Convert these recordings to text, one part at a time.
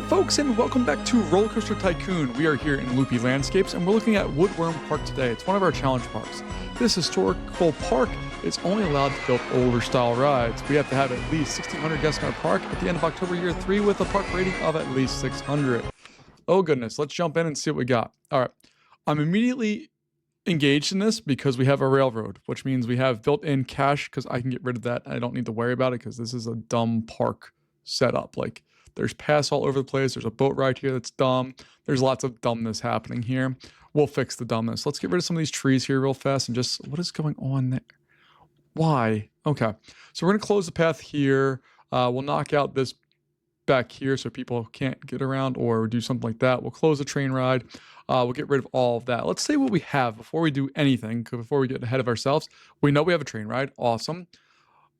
folks, and welcome back to Roller Coaster Tycoon. We are here in Loopy Landscapes, and we're looking at Woodworm Park today. It's one of our challenge parks. This historical park is only allowed to build older style rides. We have to have at least 1,600 guests in our park at the end of October year 3 with a park rating of at least 600. Oh goodness, let's jump in and see what we got. All right, I'm immediately engaged in this because we have a railroad, which means we have built-in cash because I can get rid of that. I don't need to worry about it because this is a dumb park setup. Like, there's paths all over the place. There's a boat ride here that's dumb. There's lots of dumbness happening here. We'll fix the dumbness. Let's get rid of some of these trees here real fast and just, what is going on there? Why? Okay, so we're gonna close the path here. We'll knock out this back here so people can't get around or do something like that. We'll close the train ride. We'll get rid of all of that. Let's say what we have before we do anything, before we get ahead of ourselves. We know we have a train ride. Awesome.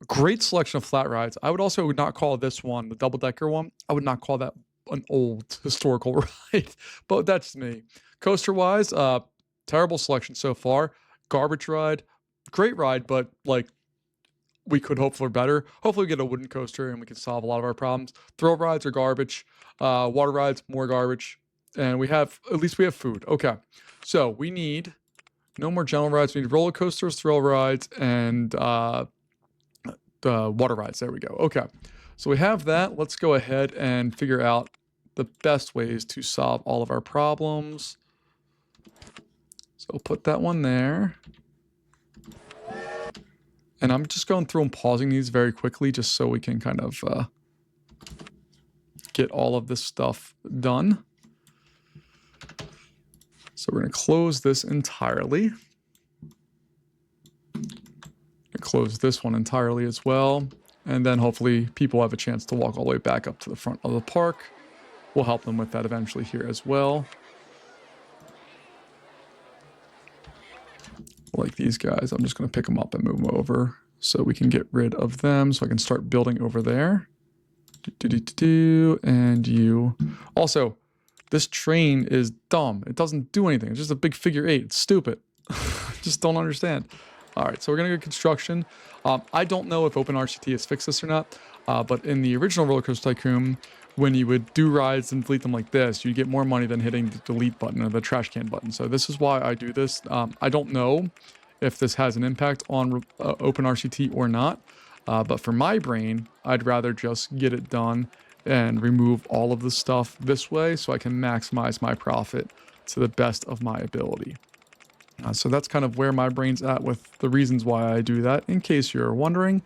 Great selection of flat rides. I would also not call this one, the double-decker one, I would not call that an old historical ride, but that's me. Coaster-wise, terrible selection so far. Garbage ride, great ride, but like we could hope for better. Hopefully we get a wooden coaster and we can solve a lot of our problems. Thrill rides are garbage. Water rides, more garbage. And we have, at least we have food. Okay, so we need no more general rides. We need roller coasters, thrill rides, and water rides. There we go. Okay, so we have that. Let's go ahead and figure out the best ways to solve all of our problems. So we'll put that one there. And I'm just going through and pausing these very quickly just so we can kind of get all of this stuff done. So we're going to close this entirely. Close this one entirely as well, and then hopefully people have a chance to walk all the way back up to the front of the park. We'll help them with that eventually here as well. Like these guys, I'm just going to pick them up and move them over so we can get rid of them so I can start building over there. And you. Also, this train is dumb. It doesn't do anything. It's just a big figure 8. It's stupid. Just don't understand. All right, so we're going to go construction. I don't know if Open RCT has fixed this or not, but in the original Roller Coaster Tycoon, when you would do rides and delete them like this, you get more money than hitting the delete button or the trash can button. So this is why I do this. I don't know if this has an impact on Open RCT or not, but for my brain, I'd rather just get it done and remove all of the stuff this way so I can maximize my profit to the best of my ability. So that's kind of where my brain's at with the reasons why I do that, in case you're wondering.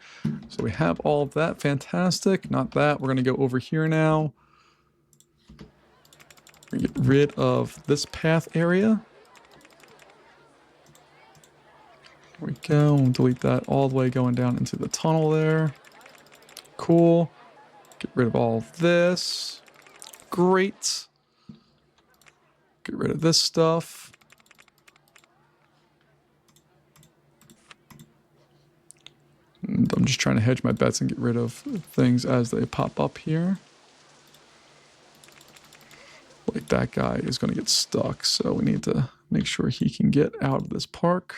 So we have all of that. Fantastic. Not that. We're going to go over here now. We get rid of this path area. There we go. We'll delete that all the way going down into the tunnel there. Cool. Get rid of all of this. Great. Get rid of this stuff. And I'm just trying to hedge my bets and get rid of things as they pop up here. Like that guy is going to get stuck, so we need to make sure he can get out of this park.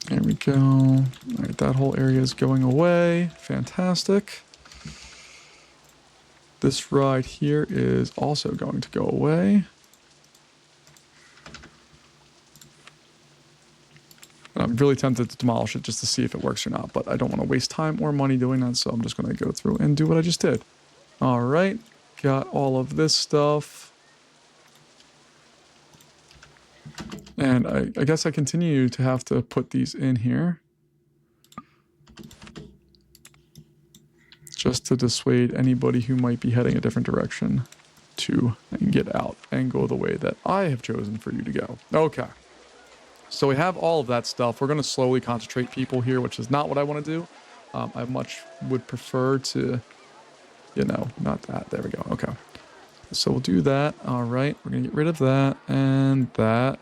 There we go. All right, that whole area is going away. Fantastic. This ride here is also going to go away. And I'm really tempted to demolish it just to see if it works or not, but I don't want to waste time or money doing that, so I'm just going to go through and do what I just did. All right, got all of this stuff. And I guess I continue to have to put these in here. Just to dissuade anybody who might be heading a different direction to get out and go the way that I have chosen for you to go. Okay. So we have all of that stuff. We're going to slowly concentrate people here, which is not what I want to do. I much would prefer to, you know, not that. There we go. Okay. So we'll do that. All right. We're going to get rid of that and that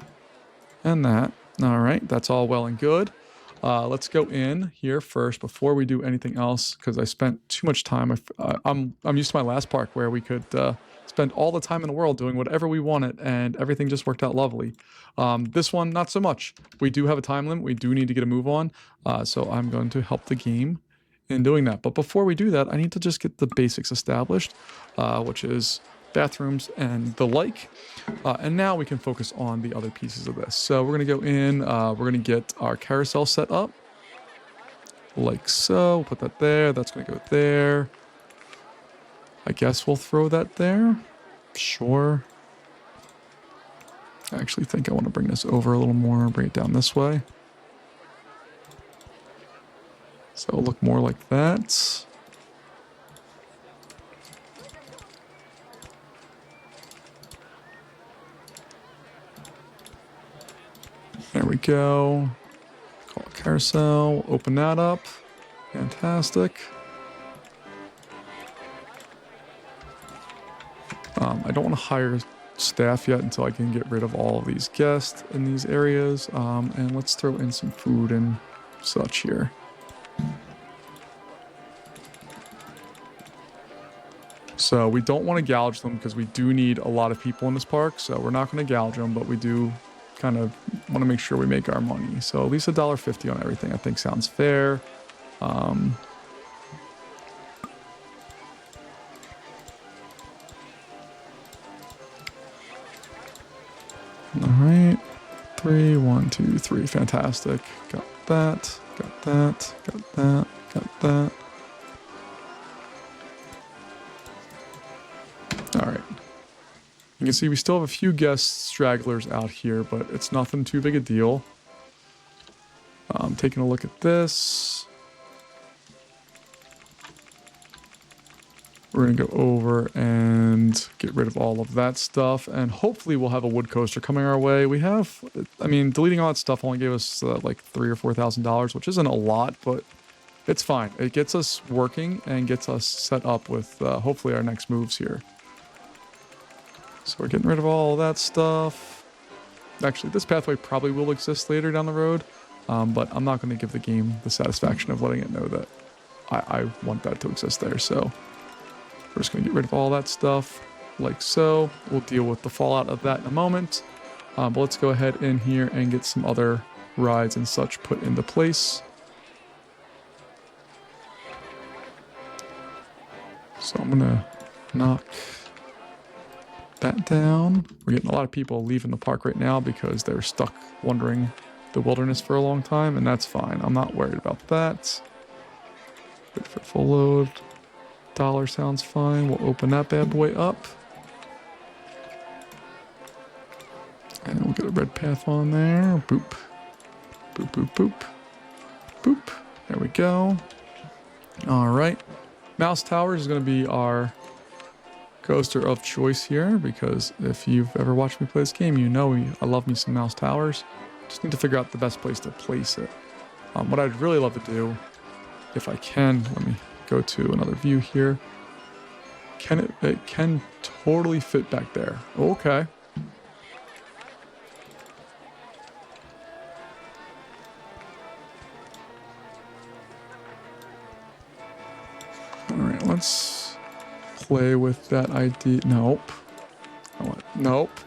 and that. All right. That's all well and good. Let's go in here first before we do anything else because I spent too much time. I'm used to my last park where we could spend all the time in the world doing whatever we wanted, and everything just worked out lovely. This one, not so much. We do have a time limit. We do need to get a move on, so I'm going to help the game in doing that. But before we do that, I need to just get the basics established, which is bathrooms and the like. And now we can focus on the other pieces of this. So we're going to go in, we're going to get our carousel set up like so. We'll put that there. That's going to go there. I guess we'll throw that there. Sure. I actually think I want to bring this over a little more, bring it down this way. So it'll look more like that. There we go. Call it carousel. Open that up. Fantastic. I don't want to hire staff yet until I can get rid of all of these guests in these areas. And let's throw in some food and such here. So we don't want to gouge them because we do need a lot of people in this park. So we're not going to gouge them, but we do kind of want to make sure we make our money. So at least $1.50 on everything, I think sounds fair. All right, 3, 1, 2, 3, fantastic. Got that, got that, got that, got that. All right. You can see we still have a few guest stragglers out here, but it's nothing too big a deal. Taking a look at this. We're going to go over and get rid of all of that stuff. And hopefully we'll have a wood coaster coming our way. We have, I mean, deleting all that stuff only gave us like $3,000 or $4,000, which isn't a lot, but it's fine. It gets us working and gets us set up with hopefully our next moves here. So we're getting rid of all that stuff. Actually, this pathway probably will exist later down the road, but I'm not going to give the game the satisfaction of letting it know that I want that to exist there. So we're just going to get rid of all that stuff like so. We'll deal with the fallout of that in a moment. But let's go ahead in here and get some other rides and such put into place. So I'm going to knock that down. We're getting a lot of people leaving the park right now because they're stuck wandering the wilderness for a long time, and that's fine. I'm not worried about that. Wait for full load. $1 sounds fine. We'll open that bad boy up. And we'll get a red path on there. Boop. Boop, boop, boop. Boop. There we go. All right. Mouse Towers is going to be our coaster of choice here, because if you've ever watched me play this game, you know I love me some Mouse Towers. Just need to figure out the best place to place it. What I'd really love to do, if I can, let me go to another view here. It can totally fit back there. Okay. All right, let's play with that idea. Nope. Nope.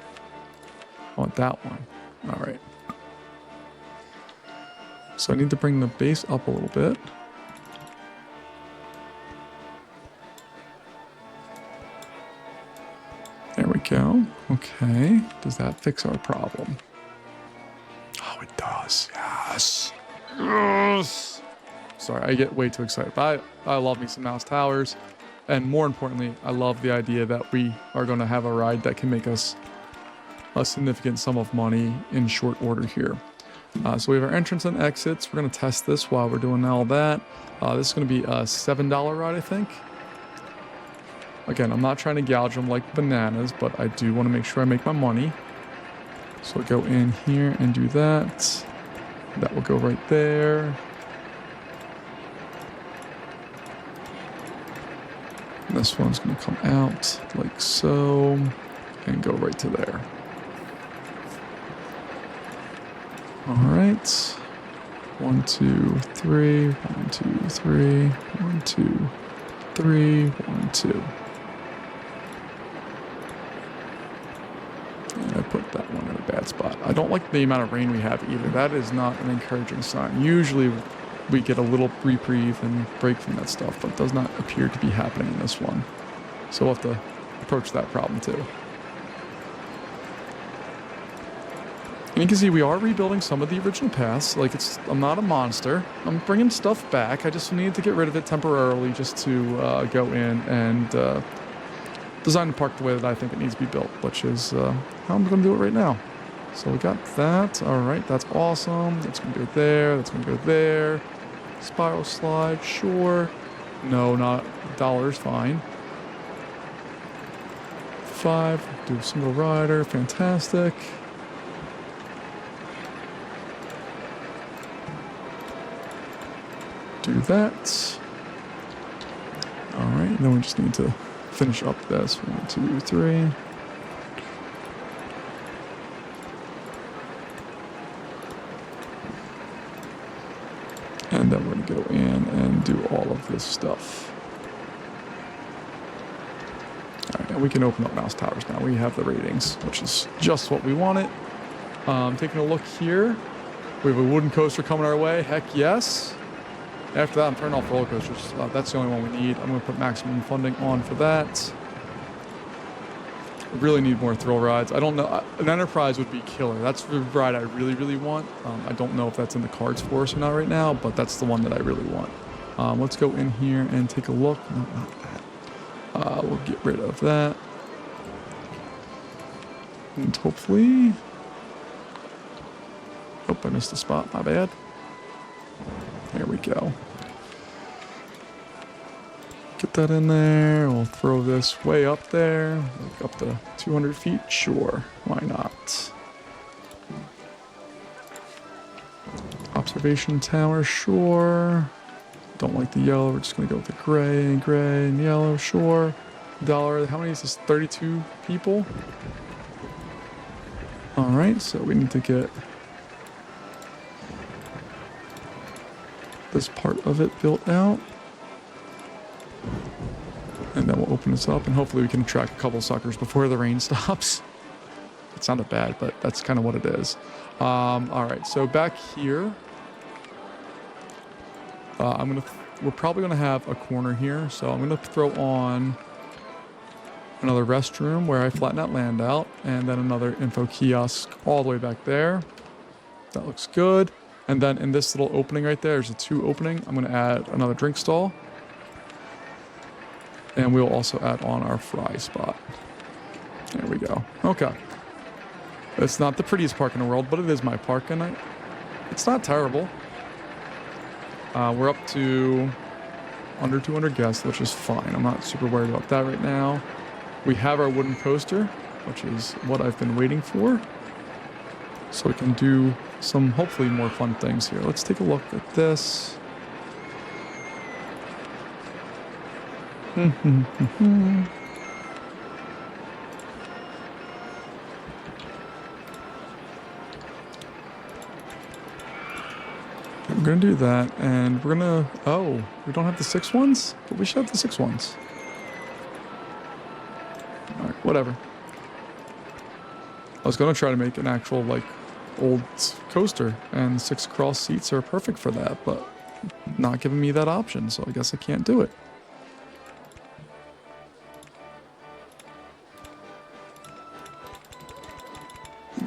I want that one. All right. So I need to bring the base up a little bit. There we go. Okay. Does that fix our problem? Oh, it does. Yes. Yes. Sorry, I get way too excited. But I love me some Mouse Towers. And more importantly, I love the idea that we are going to have a ride that can make us a significant sum of money in short order here. So we have our entrance and exits. We're going to test this while we're doing all that. This is going to be a $7 ride, I think. Again, I'm not trying to gouge them like bananas, but I do want to make sure I make my money. So I'll go in here and do that. That will go right there. And this one's going to come out like so and go right to there. All right. 1, 2, 3. 1, 2, 3. 1, 2, 3. 1, 2. bad spot. I don't like the amount of rain we have either. That is not an encouraging sign. Usually we get a little reprieve and break from that stuff, but it does not appear to be happening in this one. So we'll have to approach that problem too. And you can see we are rebuilding some of the original paths. Like, I'm not a monster. I'm bringing stuff back. I just need to get rid of it temporarily just to go in and design the park the way that I think it needs to be built, which is how I'm going to do it right now. So we got that. All right, that's awesome. That's going to go there. That's going to go there. Spiral slide, sure. No, not $1, fine. 5, do a single rider, fantastic. Do that. All right, and then we just need to finish up this. 1, 2, 3. And then we're going to go in and do all of this stuff. All right, and we can open up mouse towers now. We have the ratings, which is just what we wanted. Taking a look here. We have a wooden coaster coming our way. Heck yes. After that, I'm turning off roller coasters. That's the only one we need. I'm going to put maximum funding on for that. I really need more thrill rides. I don't know. An Enterprise would be killer. That's the ride I really, really want. I don't know if that's in the cards for us or not right now, but that's the one that I really want. Let's go in here and take a look. No, not that. We'll get rid of that. And hopefully... Oh, I missed a spot. My bad. There we go. Get that in there. We'll throw this way up there, like up to 200 feet. Sure, why not? Observation tower, sure. Don't like the yellow. We're just gonna go with the gray, and yellow, sure. $1. How many is this? 32 people. All right, so we need to get this part of it built out. And then we'll open this up and hopefully we can attract a couple suckers before the rain stops. It sounded bad, but that's kind of what it is. All right, so back here, we're probably gonna have a corner here. So I'm gonna throw on another restroom where I flatten that land out, and then another info kiosk all the way back there. That looks good. And then in this little opening right there, there's a 2 opening. I'm gonna add another drink stall. And we'll also add on our fry spot. There we go. Okay. It's not the prettiest park in the world, but it is my park, and it's not terrible. We're up to under 200 guests, which is fine. I'm not super worried about that right now. We have our wooden coaster, which is what I've been waiting for. So we can do some hopefully more fun things here. Let's take a look at this. I'm gonna do that, and we're gonna... Oh, we don't have the 6 ones? But we should have the 6 ones. Alright, whatever. I was gonna try to make an actual, like, old coaster, and 6 cross seats are perfect for that, but not giving me that option, so I guess I can't do it.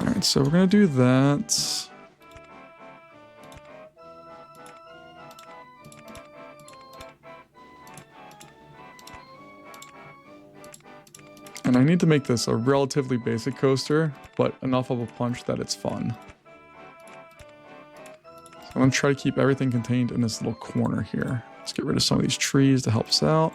Alright, so we're gonna do that. And I need to make this a relatively basic coaster, but enough of a punch that it's fun. So I'm gonna try to keep everything contained in this little corner here. Let's get rid of some of these trees to help us out.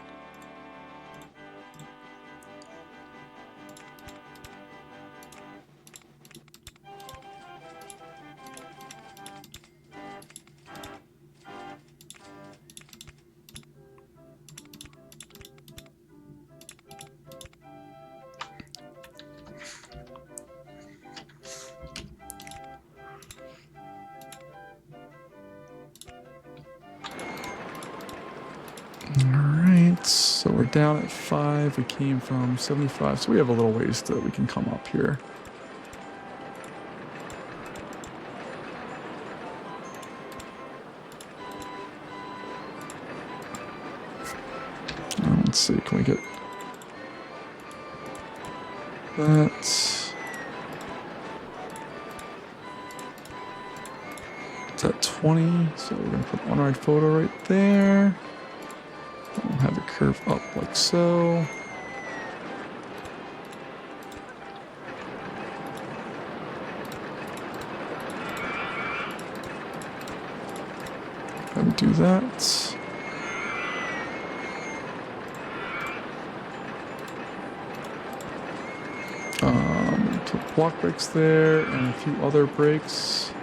Alright, so we're down at 5. We came from 75, so we have a little ways that we can come up here. Let's see, can we get that? It's at 20, so we're gonna put on-ride photo right there. We'll have it curve up like so. And do that. Put block brakes there and a few other brakes.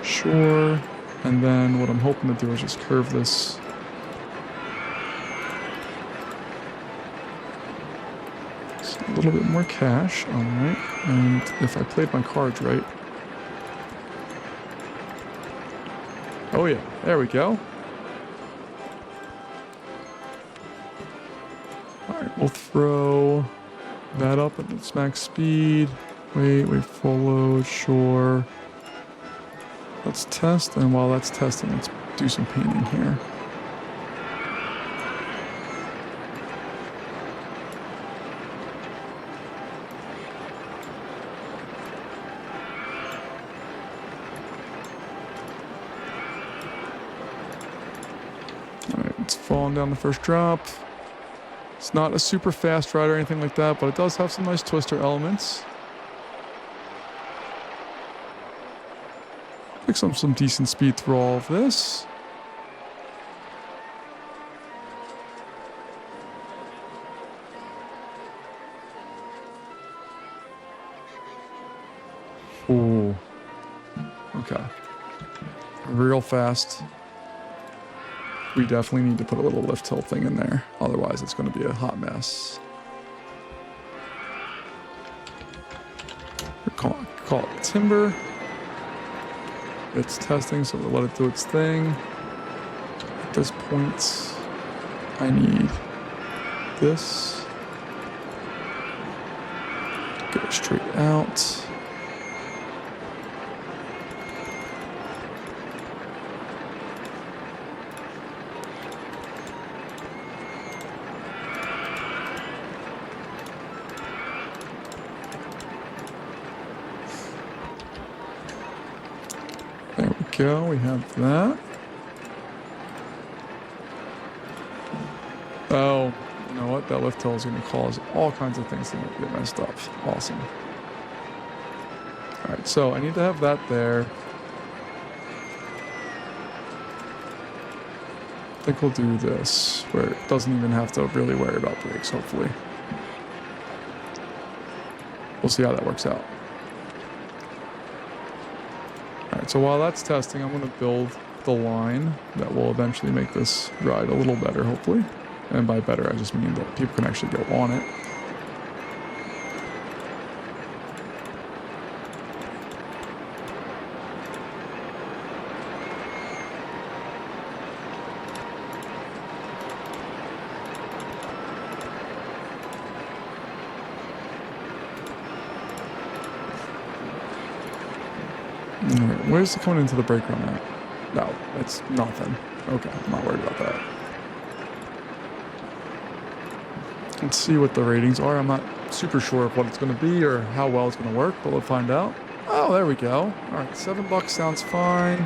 Sure. And then what I'm hoping to do is just curve this. So a little bit more cash. All right. And if I played my cards right. Oh yeah, there we go. Alright, we'll throw that up at its max speed. Wait, full load, sure. Let's test, and while that's testing, let's do some painting here. It's falling down the first drop. It's not a super fast ride or anything like that, but it does have some nice twister elements. Picks up some decent speed through all of this. Ooh. Okay. Real fast. We definitely need to put a little lift hill thing in there. Otherwise, it's going to be a hot mess. Call it timber. It's testing, so we'll let it do its thing. At this point, I need this. Get it straight out. Go, we have that. Oh, you know what? That lift hill is going to cause all kinds of things to get messed up. Awesome. All right, so I need to have that there. I think we'll do this, where it doesn't even have to really worry about brakes, hopefully. We'll see how that works out. So while that's testing, I'm going to build the line that will eventually make this ride a little better, hopefully. And by better, I just mean that people can actually go on it. Alright, where's it coming into the brake run at? No, it's nothing. Okay, I'm not worried about that. Let's see what the ratings are. I'm not super sure of what it's going to be or how well it's going to work, but we'll find out. Oh, there we go. Alright, $7 sounds fine.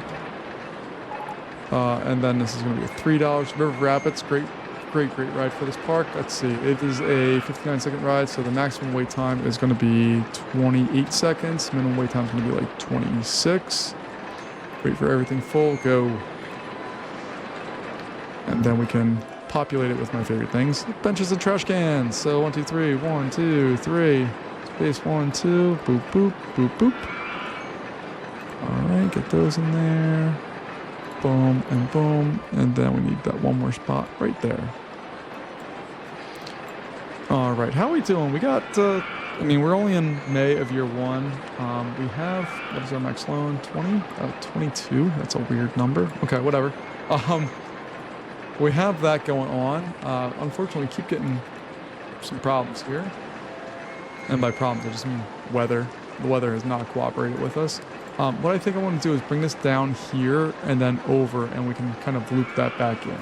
And then this is going to be $3. River Rapids, great ride for this park. Let's see, it is a 59-second ride, so the maximum wait time is going to be 28 seconds. Minimum wait time is going to be like 26. Wait for everything full, go. And then we can populate it with my favorite things, benches and trash cans. So 1, 2, 3, 1, 2, 3, space 1, 2, boop, boop, boop, boop. All right, get those in there. Boom and boom, and then we need that one more spot right there. All right, how are we doing? We got, I mean, we're only in May of year one. We have, what is our max loan? 20? 22? That's a weird number. Okay, whatever. We have that going on. Unfortunately, we keep getting some problems here. And by problems, I just mean weather. The weather has not cooperated with us. What I think I want to do is bring this down here and then over, and we can kind of loop that back in.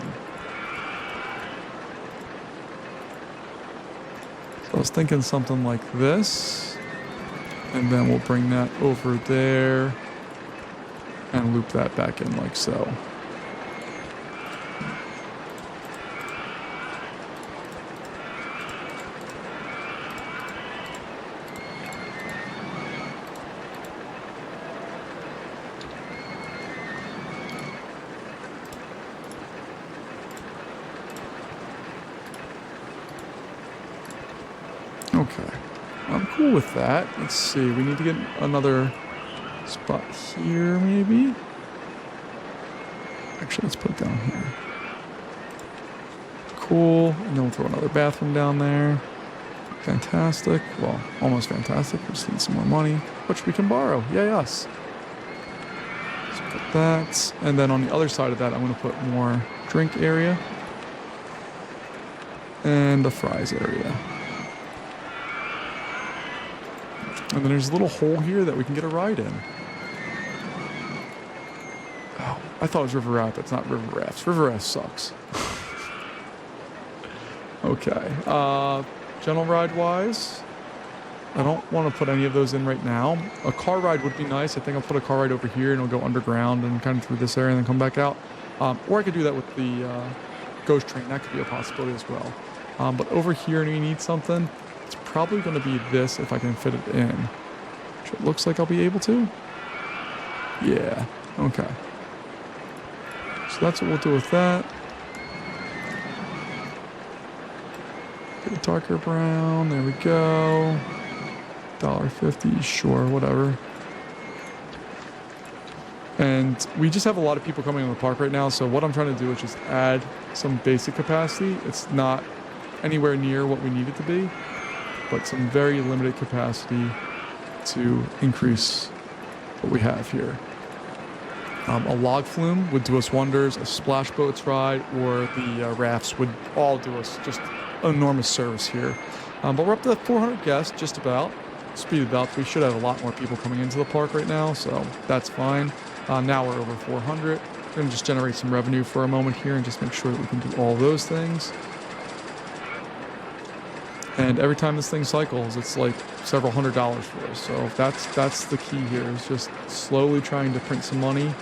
I was thinking something like this, and then we'll bring that over there and loop that back in like so. Okay, I'm cool with that. Let's see, we need to get another spot here maybe. Actually, let's put it down here. Cool, and then we'll throw another bathroom down there. Fantastic, well, almost fantastic. We just need some more money, which we can borrow, yay us. Let's put that, and then on the other side of that, I'm gonna put more drink area and a fries area. And then there's a little hole here that we can get a ride in. Oh, I thought it was River Rapids, not River Rafts. River Rafts sucks. Okay. General ride wise, I don't want to put any of those in right now. A car ride would be nice. I think I'll put a car ride over here and it'll go underground and kind of through this area and then come back out. Or I could do that with the ghost train. That could be a possibility as well. But over here, we need something. It's probably going to be this if I can fit it in. Which it looks like I'll be able to. Yeah. Okay. So that's what we'll do with that. Get a darker brown. There we go. $1.50. Sure, whatever. And we just have a lot of people coming in the park right now. So what I'm trying to do is just add some basic capacity. It's not anywhere near what we need it to be, but some very limited capacity to increase what we have here. A log flume would do us wonders, a splash boats ride, or the rafts would all do us just enormous service here. But we're up to 400 guests, just about. Speed it up. We should have a lot more people coming into the park right now, so that's fine. Now we're over 400. We're going to just generate some revenue for a moment here and just make sure that we can do all those things. And every time this thing cycles, it's like several $100s for us. So that's the key here, is just slowly trying to print some money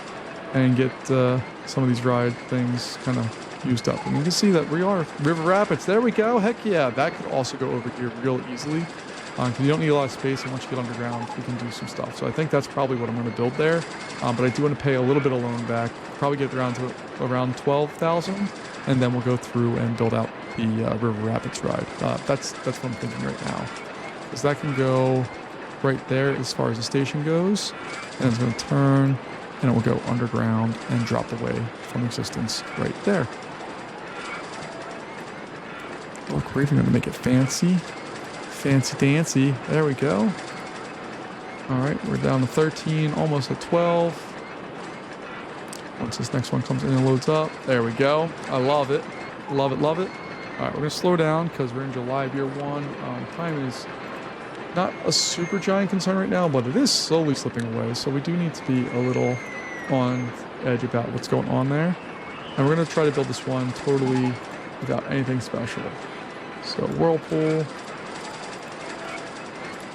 and get some of these ride things kind of used up. And you can see that we are River Rapids. There we go. Heck yeah. That could also go over here real easily. Because you don't need a lot of space, and once you get underground, we can do some stuff. So I think that's probably what I'm going to build there. But I do want to pay a little bit of loan back, probably get around to around 12,000, and then we'll go through and build out the River Rapids ride. That's what I'm thinking right now, because that can go right there as far as the station goes, and it's going to turn, and it will go underground and drop away from existence right there. Look, we're even going to make it fancy. Fancy dancy. There we go. All right, we're down to 13, almost at 12. Once this next one comes in and loads up. There we go. I love it. Love it, love it. All right, we're going to slow down because we're in July of year one. Time is not a super giant concern right now, but it is slowly slipping away. So we do need to be a little on edge about what's going on there. And we're going to try to build this one totally without anything special. So Whirlpool.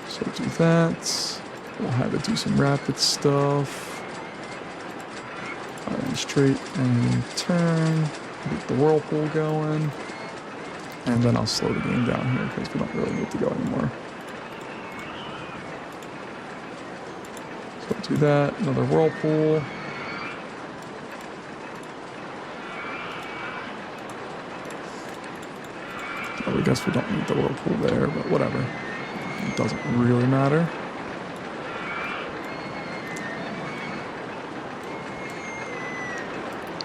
So do that. We'll have it do some rapid stuff. And straight and turn. Get the whirlpool going. And then I'll slow the game down here because we don't really need to go anymore. So do that. Another whirlpool. Oh, I guess we don't need the whirlpool there, but whatever. It doesn't really matter.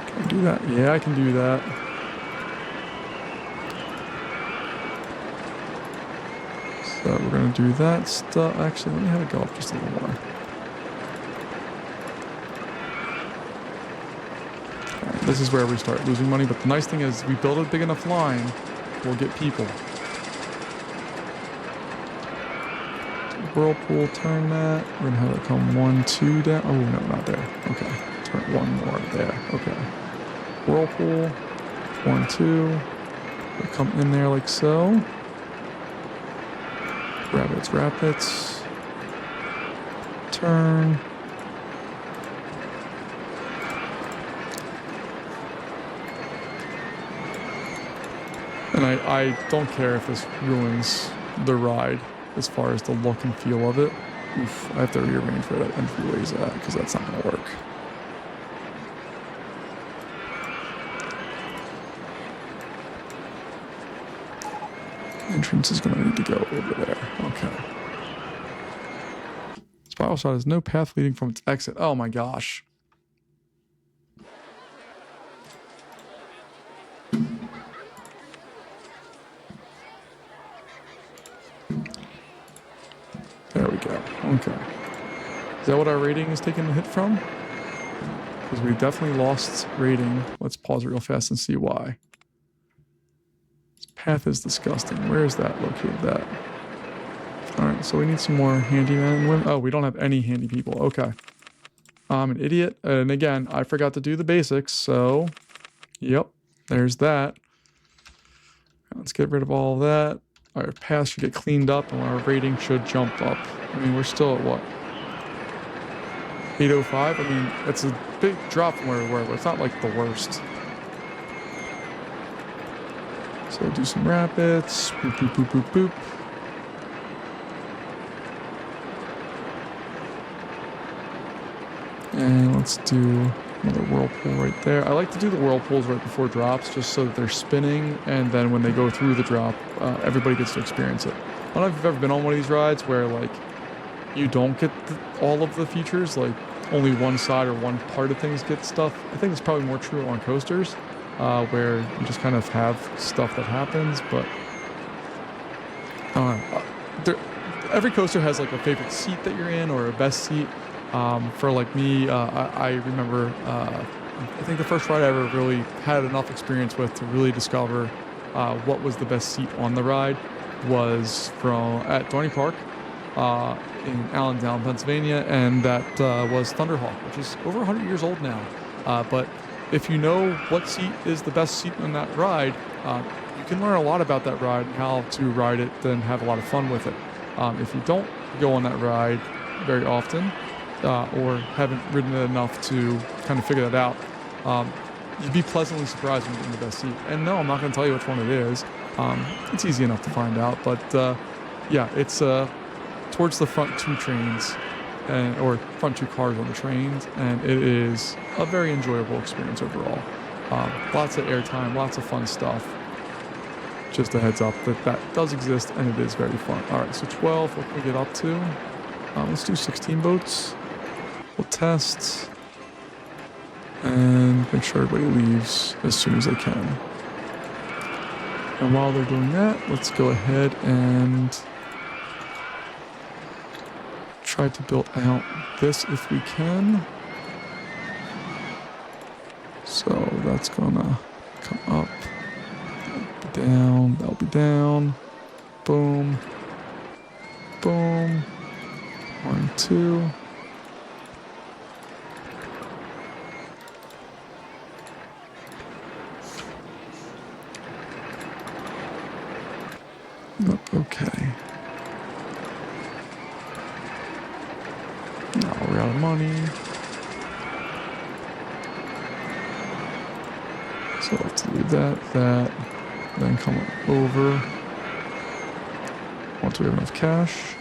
Can I do that? Yeah, I can do that. So we're going to do that stuff. Actually, let me have it go up just a little more. All right, this is where we start losing money, but the nice thing is we build a big enough line, we'll get people. Whirlpool, turn that. We're gonna have it come 1, 2 down. Oh no, not there. Okay, turn one more there. Okay, whirlpool, 1, 2. We'll come in there like so. Rapids. Turn. And I don't care if this ruins the ride as far as the look and feel of it. Oof, I have to rearrange where that entryway is at because that's not going to work. Entrance is going to need to go over there. Okay. Spiral shot has no path leading from its exit. Oh my gosh. There we go. Okay. Is that what our rating is taking a hit from? Because we definitely lost rating. Let's pause it real fast and see why. This path is disgusting. Where is that located at? Alright, so we need some more handyman and women. Oh, we don't have any handy people. Okay. I'm an idiot. And again, I forgot to do the basics, so... Yep, there's that. Let's get rid of all of that. Our path should get cleaned up and our rating should jump up. I mean, we're still at what? 805? I mean, it's a big drop from where we were, but it's not like the worst. So do some rapids. Boop, boop, boop, boop, boop. And let's do another whirlpool right there. I like to do the whirlpools right before drops just so that they're spinning, and then when they go through the drop, everybody gets to experience it. I don't know if you've ever been on one of these rides where like you don't get all of the features, like only one side or one part of things get stuff. I think it's probably more true on coasters where you just kind of have stuff that happens, but every coaster has like a favorite seat that you're in or a best seat. For like me, I remember, I think the first ride I ever really had enough experience with to really discover what was the best seat on the ride was at Dorney Park in Allentown, Pennsylvania, and that was Thunderhawk, which is over 100 years old now. But if you know what seat is the best seat on that ride, you can learn a lot about that ride and how to ride it and have a lot of fun with it. If you don't go on that ride very often, or haven't ridden it enough to kind of figure that out, you'd be pleasantly surprised when you get in the best seat. And no, I'm not going to tell you which one it is. It's easy enough to find out, but yeah, it's towards the front two trains, or front two cars on the trains, and it is a very enjoyable experience overall. Lots of airtime, lots of fun stuff. Just a heads up that does exist, and it is very fun. All right, so 12, what can we get up to? Let's do 16 boats. We'll test and make sure everybody leaves as soon as they can. And while they're doing that, let's go ahead and try to build out this if we can. So that's gonna come up, that'll be down, that'll be down, boom, boom, 1, 2. Okay. Now we're out of money. So I'll have to do that, then come over. Once we have enough cash.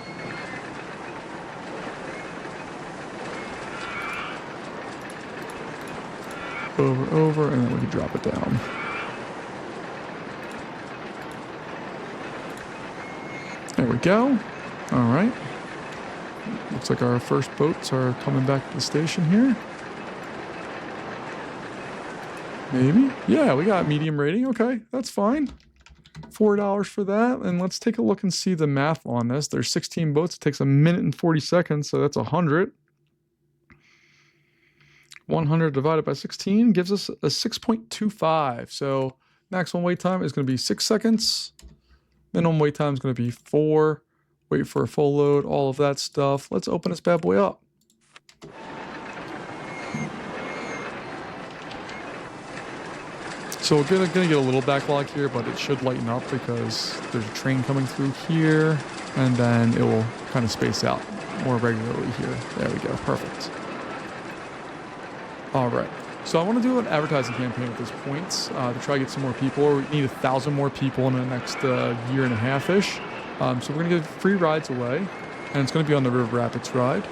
Over, and then we can drop it down. There we go. All right. Looks like our first boats are coming back to the station here. Maybe. Yeah, we got medium rating. Okay, that's fine. $4 for that. And let's take a look and see the math on this. There's 16 boats. It takes 1 minute and 40 seconds, so that's 100. 100 divided by 16 gives us a 6.25. So maximum wait time is going to be 6 seconds. Minimum wait time is going to be 4. Wait for a full load, all of that stuff. Let's open this bad boy up. So we're gonna get a little backlog here, but it should lighten up because there's a train coming through here. and then it will kind of space out more regularly here. There we go, perfect. All right, so I want to do an advertising campaign at this point to try to get some more people. We need 1,000 more people in the next year and a half-ish. So we're gonna give free rides away, and it's gonna be on the River Rapids ride.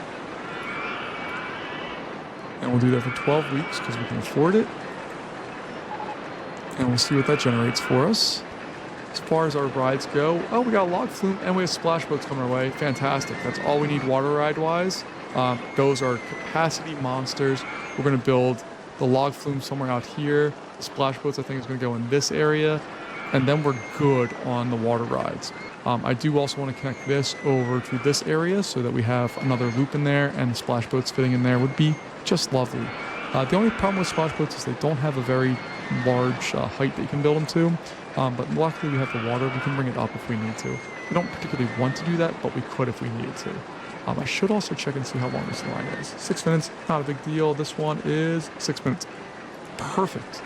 And we'll do that for 12 weeks because we can afford it. And we'll see what that generates for us. As far as our rides go, oh, we got a log flume and we have splash boats coming our way. Fantastic. That's all we need water ride wise. Those are capacity monsters. We're going to build the log flume somewhere out here. The splash boats, I think, is going to go in this area. And then we're good on the water rides. I do also want to connect this over to this area so that we have another loop in there, and the splash boats fitting in there would be just lovely. The only problem with splash boats is they don't have a very large height that you can build them to, but luckily we have the water. We can bring it up if we need to. We don't particularly want to do that, but we could if we needed to. I should also check and see how long this line is. 6 minutes, not a big deal. This one is 6 minutes. Perfect.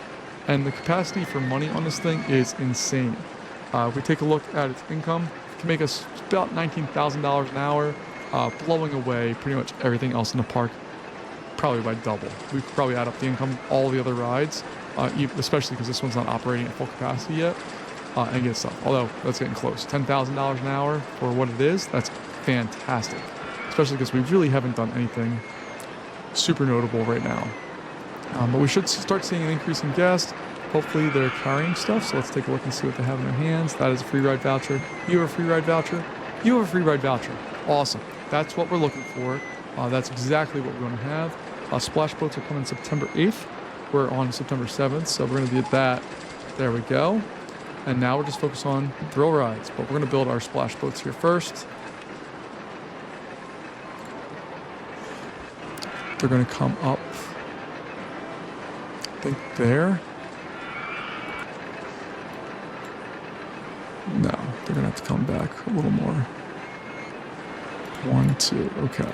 And the capacity for money on this thing is insane. If we take a look at its income, it can make us about $19,000 an hour, blowing away pretty much everything else in the park, probably by double. We could probably add up the income, all the other rides, especially because this one's not operating at full capacity yet, and get stuff. Although, that's getting close. $10,000 an hour for what it is, that's fantastic. Especially because we really haven't done anything super notable right now. But we should start seeing an increase in guests. Hopefully they're carrying stuff, so let's take a look and see what they have in their hands. That is a free ride voucher. You have a free ride voucher. You have a free ride voucher. Awesome. That's what we're looking for. That's exactly what we're going to have. Splash boats are coming September 8th. We're on September 7th, so we're going to get that. There we go. And now we're just focused on thrill rides, but we're going to build our splash boats here first. They're going to come up, I think there. No, they're going to have to come back a little more. 1, 2, okay.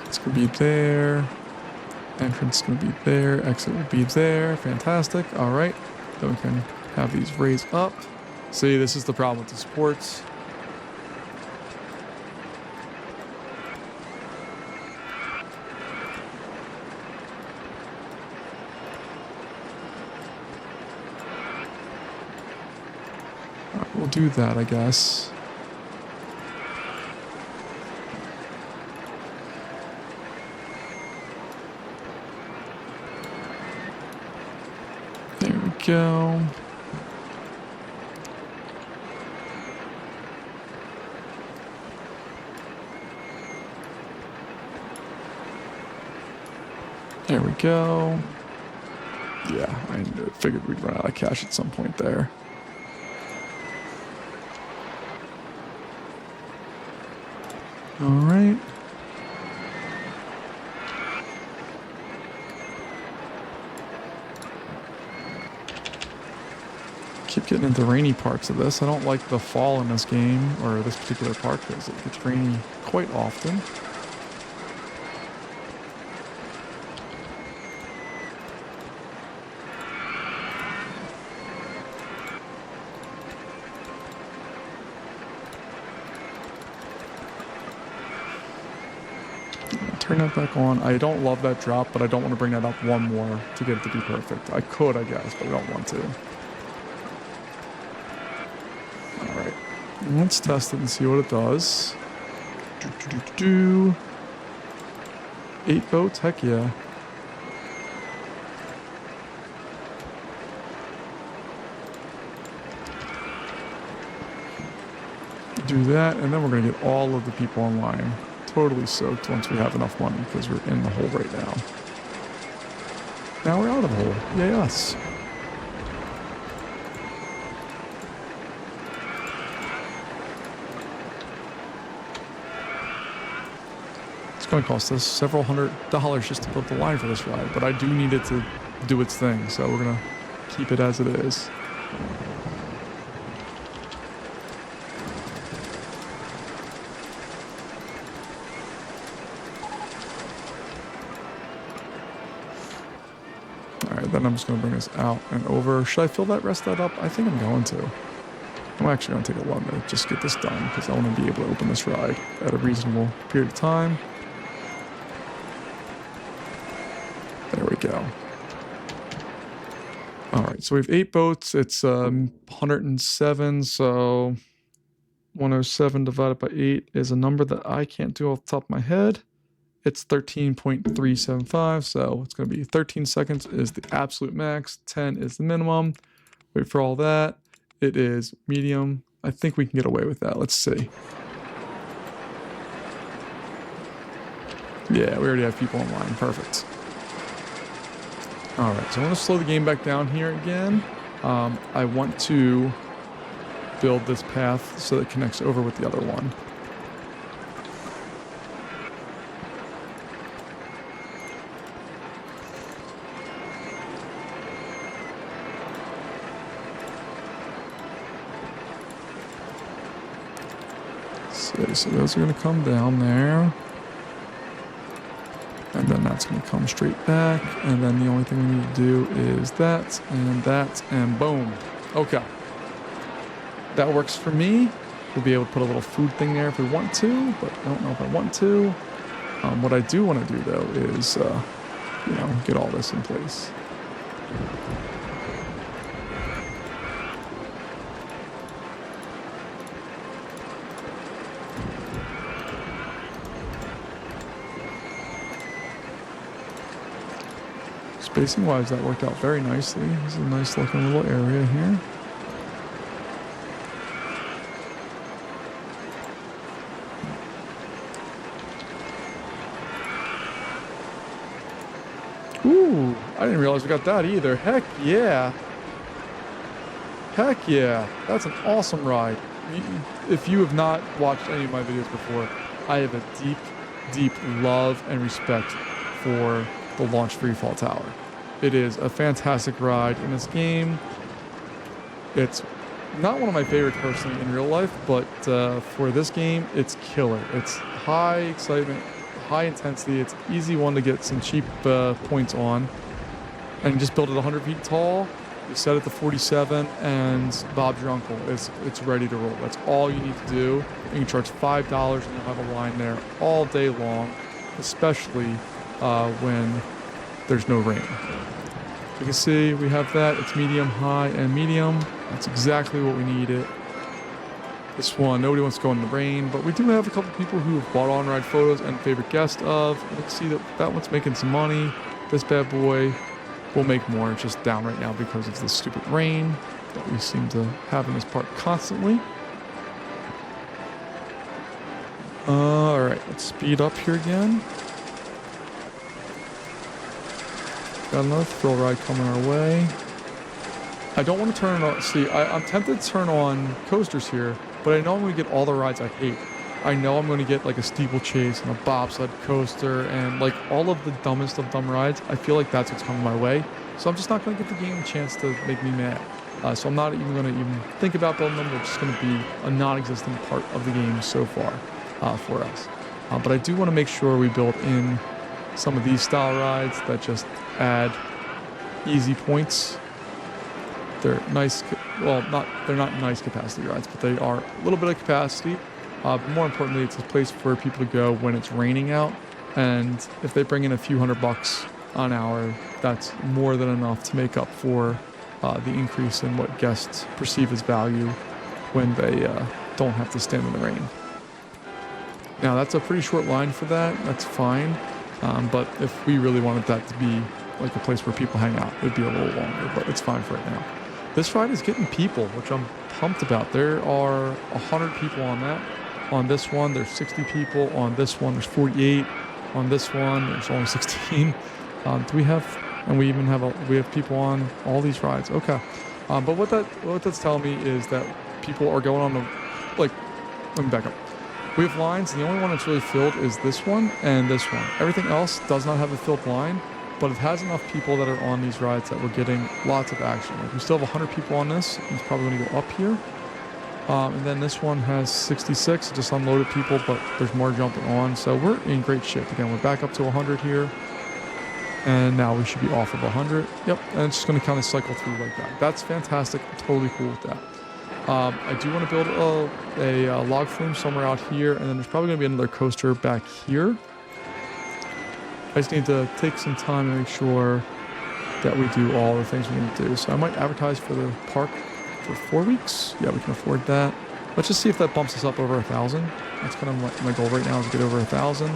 It's going to be there. Entrance is going to be there. Exit will be there. Fantastic. All right. Then we can have these raise up. See, this is the problem with the supports. We'll do that, I guess. There we go. There we go. Yeah, I figured we'd run out of cash at some point there. All right. Keep getting into rainy parts of this. I don't like the fall in this game, or this particular park, because it gets rainy quite often. Turn that back on. I don't love that drop, but I don't want to bring that up one more to get it to be perfect. I could, I guess, but I don't want to. All right. Let's test it and see what it does. 8 boats? Heck yeah. Do that, and then we're going to get all of the people online. Totally soaked once we have enough money because we're in the hole right now. Now we're out of the hole. Yay us. It's going to cost us several $100s just to build the line for this ride, but I do need it to do its thing, so we're going to keep it as it is. right, then I'm just going to bring this out and over. Should I fill that rest of that up? I think I'm going to. I'm actually going to take a while to just get this done because I want to be able to open this ride at a reasonable period of time. There we go. All right, so we have 8 boats. It's 107, so 107 divided by 8 is a number that I can't do off the top of my head. It's 13.375, so it's going to be 13 seconds is the absolute max, 10 is the minimum. Wait for all that. It is medium. I think we can get away with that. Let's see. Yeah, we already have people online. Perfect. All right, so I'm going to slow the game back down here again. I want to build this path so that it connects over with the other one. So those are going to come down there. And then that's going to come straight back. And then the only thing we need to do is that, and boom. Okay. That works for me. We'll be able to put a little food thing there if we want to, but I don't know if I want to. What I do want to do, though, is, get all this in place. Spacing wise, that worked out very nicely. This is a nice looking little area here. Ooh, I didn't realize we got that either. Heck yeah. Heck yeah. That's an awesome ride. If you have not watched any of my videos before, I have a deep, deep love and respect for the Launch Freefall Tower. It is a fantastic ride in this game. It's not one of my favorites personally in real life, but for this game, it's killer. It's high excitement, high intensity. It's an easy one to get some cheap points on. And you just build it 100 feet tall, you set it to 47, and Bob's your uncle. It's ready to roll. That's all you need to do. You can charge $5 and you'll have a line there all day long, especially when there's no rain. You can see we have that. It's medium, high, and medium. That's exactly what we needed. This one, nobody wants to go in the rain, but we do have a couple people who have bought on-ride photos and favorite guest of. You can see that one's making some money. This bad boy will make more. It's just down right now because of the stupid rain that we seem to have in this park constantly. All right, let's speed up here again. Got another thrill ride coming our way. I don't want to turn on... See, I'm tempted to turn on coasters here, but I know I'm going to get all the rides I hate. I know I'm going to get like a steeplechase and a bobsled coaster and like all of the dumbest of dumb rides. I feel like that's what's coming my way. So I'm just not going to give the game a chance to make me mad. So I'm not even going to even think about building them. They're just going to be a non-existent part of the game so far for us. But I do want to make sure we build in some of these style rides that just add easy points. They're nice, well, they're not nice capacity rides, but they are a little bit of capacity. But more importantly, it's a place for people to go when it's raining out. And if they bring in a few $100 an hour, that's more than enough to make up for the increase in what guests perceive as value when they don't have to stand in the rain. Now, that's a pretty short line for that. That's fine. But if we really wanted that to be like a place where people hang out, it'd be a little longer, but it's fine for right now. This ride is getting people, which I'm pumped about. There are 100 people on that. On this one, there's 60 people. On this one, there's 48. On this one, there's only 16. We have people on all these rides. Okay. But what that's telling me is that people are going on the, like, let me back up. We have lines, and the only one that's really filled is this one and this one. Everything else does not have a filled line, but it has enough people that are on these rides that we're getting lots of action. Like we still have 100 people on this. It's probably going to go up here. And then this one has 66, just unloaded people, but there's more jumping on. So we're in great shape. Again, we're back up to 100 here. And now we should be off of 100. Yep, and it's just going to kind of cycle through like that. That's fantastic. I'm totally cool with that. I do want to build a log flume somewhere out here, and then there's probably going to be another coaster back here. I just need to take some time to make sure that we do all the things we need to do. So I might advertise for the park for 4 weeks. Yeah, we can afford that. Let's just see if that bumps us up over 1,000. That's kind of my goal right now, is to get over 1,000.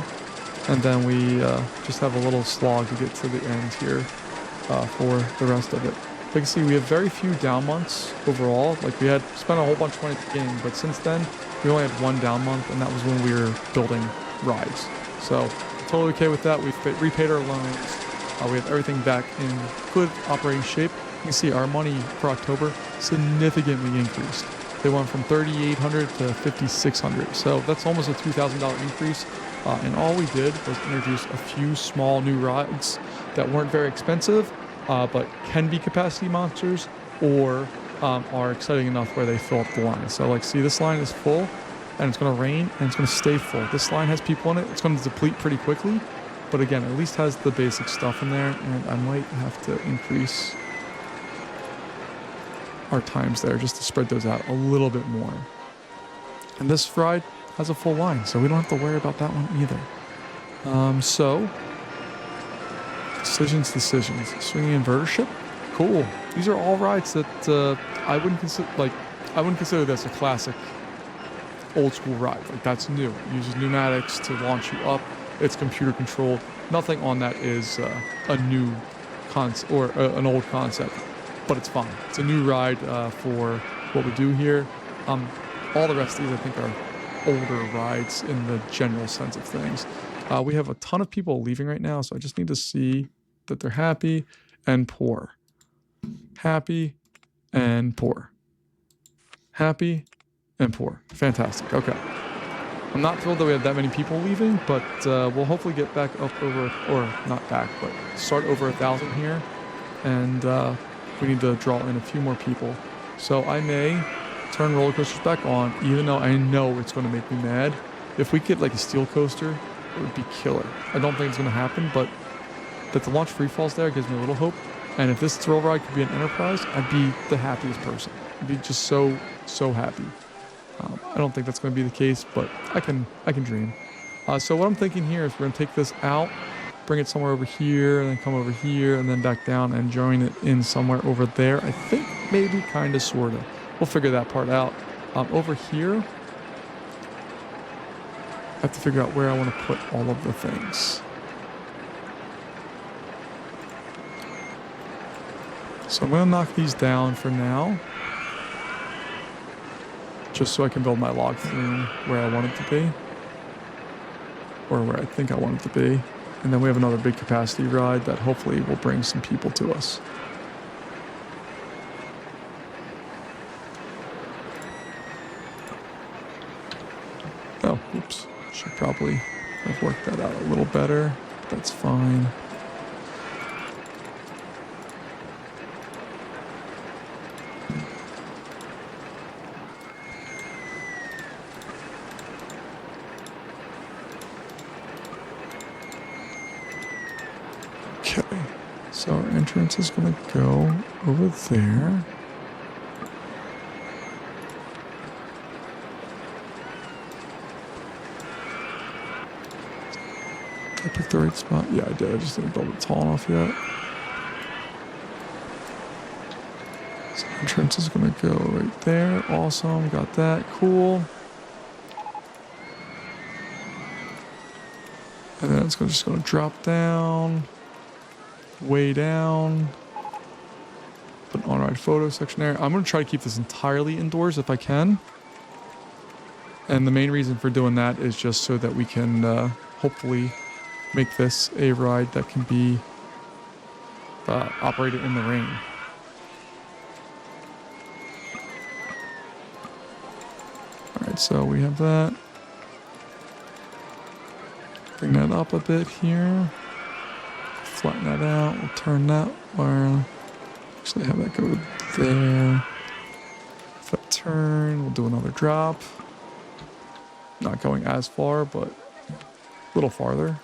And then we just have a little slog to get to the end here for the rest of it. You can see we have very few down months overall. Like, we had spent a whole bunch of money at the beginning, but since then we only had 1 down month, and that was when we were building rides. So totally okay with that. We've repaid our loans. We have everything back in good operating shape. You can see our money for October significantly increased. They went from $3,800 to $5,600. So that's almost a $2,000 increase. And all we did was introduce a few small new rides that weren't very expensive, but can be capacity monsters, or are exciting enough where they fill up the line. So, like, see, this line is full, and it's going to rain, and it's going to stay full. This line has people in it. It's going to deplete pretty quickly, but again, at least has the basic stuff in there, and I might have to increase our times there just to spread those out a little bit more. And this ride has a full line, so we don't have to worry about that one either. So decisions. Swinging inverter ship, cool. These are all rides that I wouldn't consider this a classic old school ride. Like, that's new. It uses pneumatics to launch you up. It's computer controlled. Nothing on that is a new concept or an old concept, but it's fine. It's a new ride for what we do here. All the rest of these, I think, are older rides in the general sense of things. We have a ton of people leaving right now, so I just need to see that they're happy and poor. Happy and poor. Happy and poor. Fantastic. Okay. I'm not thrilled that we have that many people leaving, but we'll hopefully get back up over, or not back, but start over 1,000 here. And we need to draw in a few more people. So I may turn roller coasters back on, even though I know it's going to make me mad. If we get like a steel coaster, it would be killer. I don't think it's going to happen, but that the launch free falls there gives me a little hope. And if this thrill ride could be an enterprise, I'd be the happiest person. I'd be just so happy. I don't think that's going to be the case, but I can dream. So what I'm thinking here is we're going to take this out, bring it somewhere over here, and then come over here, and then back down and join it in somewhere over there. I think maybe kind of, sort of. We'll figure that part out. Over here, I have to figure out where I want to put all of the things. So I'm going to knock these down for now, just so I can build my log flume where I want it to be, or where I think I want it to be. And then we have another big capacity ride that hopefully will bring some people to us. Oh, oops. Should probably have worked that out a little better. That's fine. Okay, so our entrance is going to go over there. Did I pick the right spot? Yeah, I did. I just didn't build it tall enough yet. So entrance is going to go right there. Awesome. Got that. Cool. And then it's just going to drop down. Way down. Put an on-ride photo section there. I'm going to try to keep this entirely indoors if I can. And the main reason for doing that is just so that we can hopefully make this a ride that can be operated in the rain. Alright, so we have that. Bring that up a bit here. Flatten that out. We'll turn that where. Actually, have that go there. If that turn, we'll do another drop. Not going as far, but a little farther.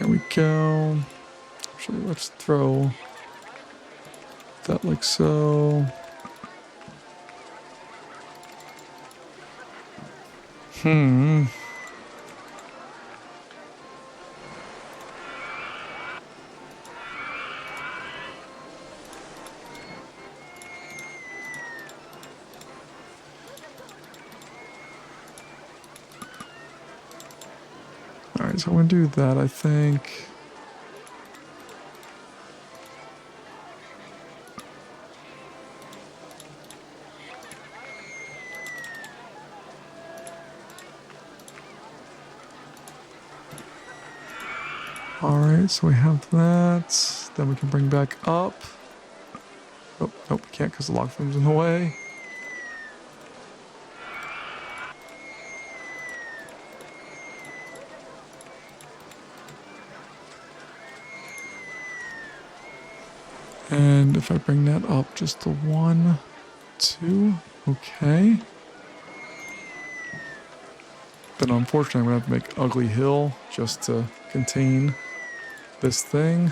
There we go. Actually, let's throw that like so. Alright, so I'm going to do that, I think. Alright, so we have that. Then we can bring back up. Oh, nope, we can't because the log flume's in the way. And if I bring that up just to 1, 2, okay. Then unfortunately I'm going to have to make ugly hill just to contain this thing.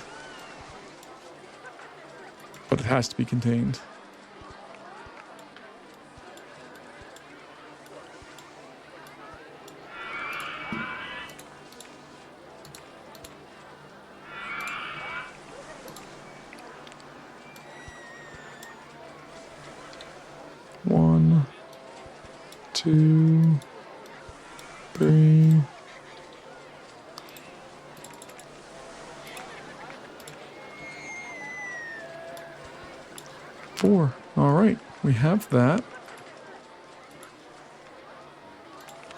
But it has to be contained. One, 2, 3. 4. All right, we have that.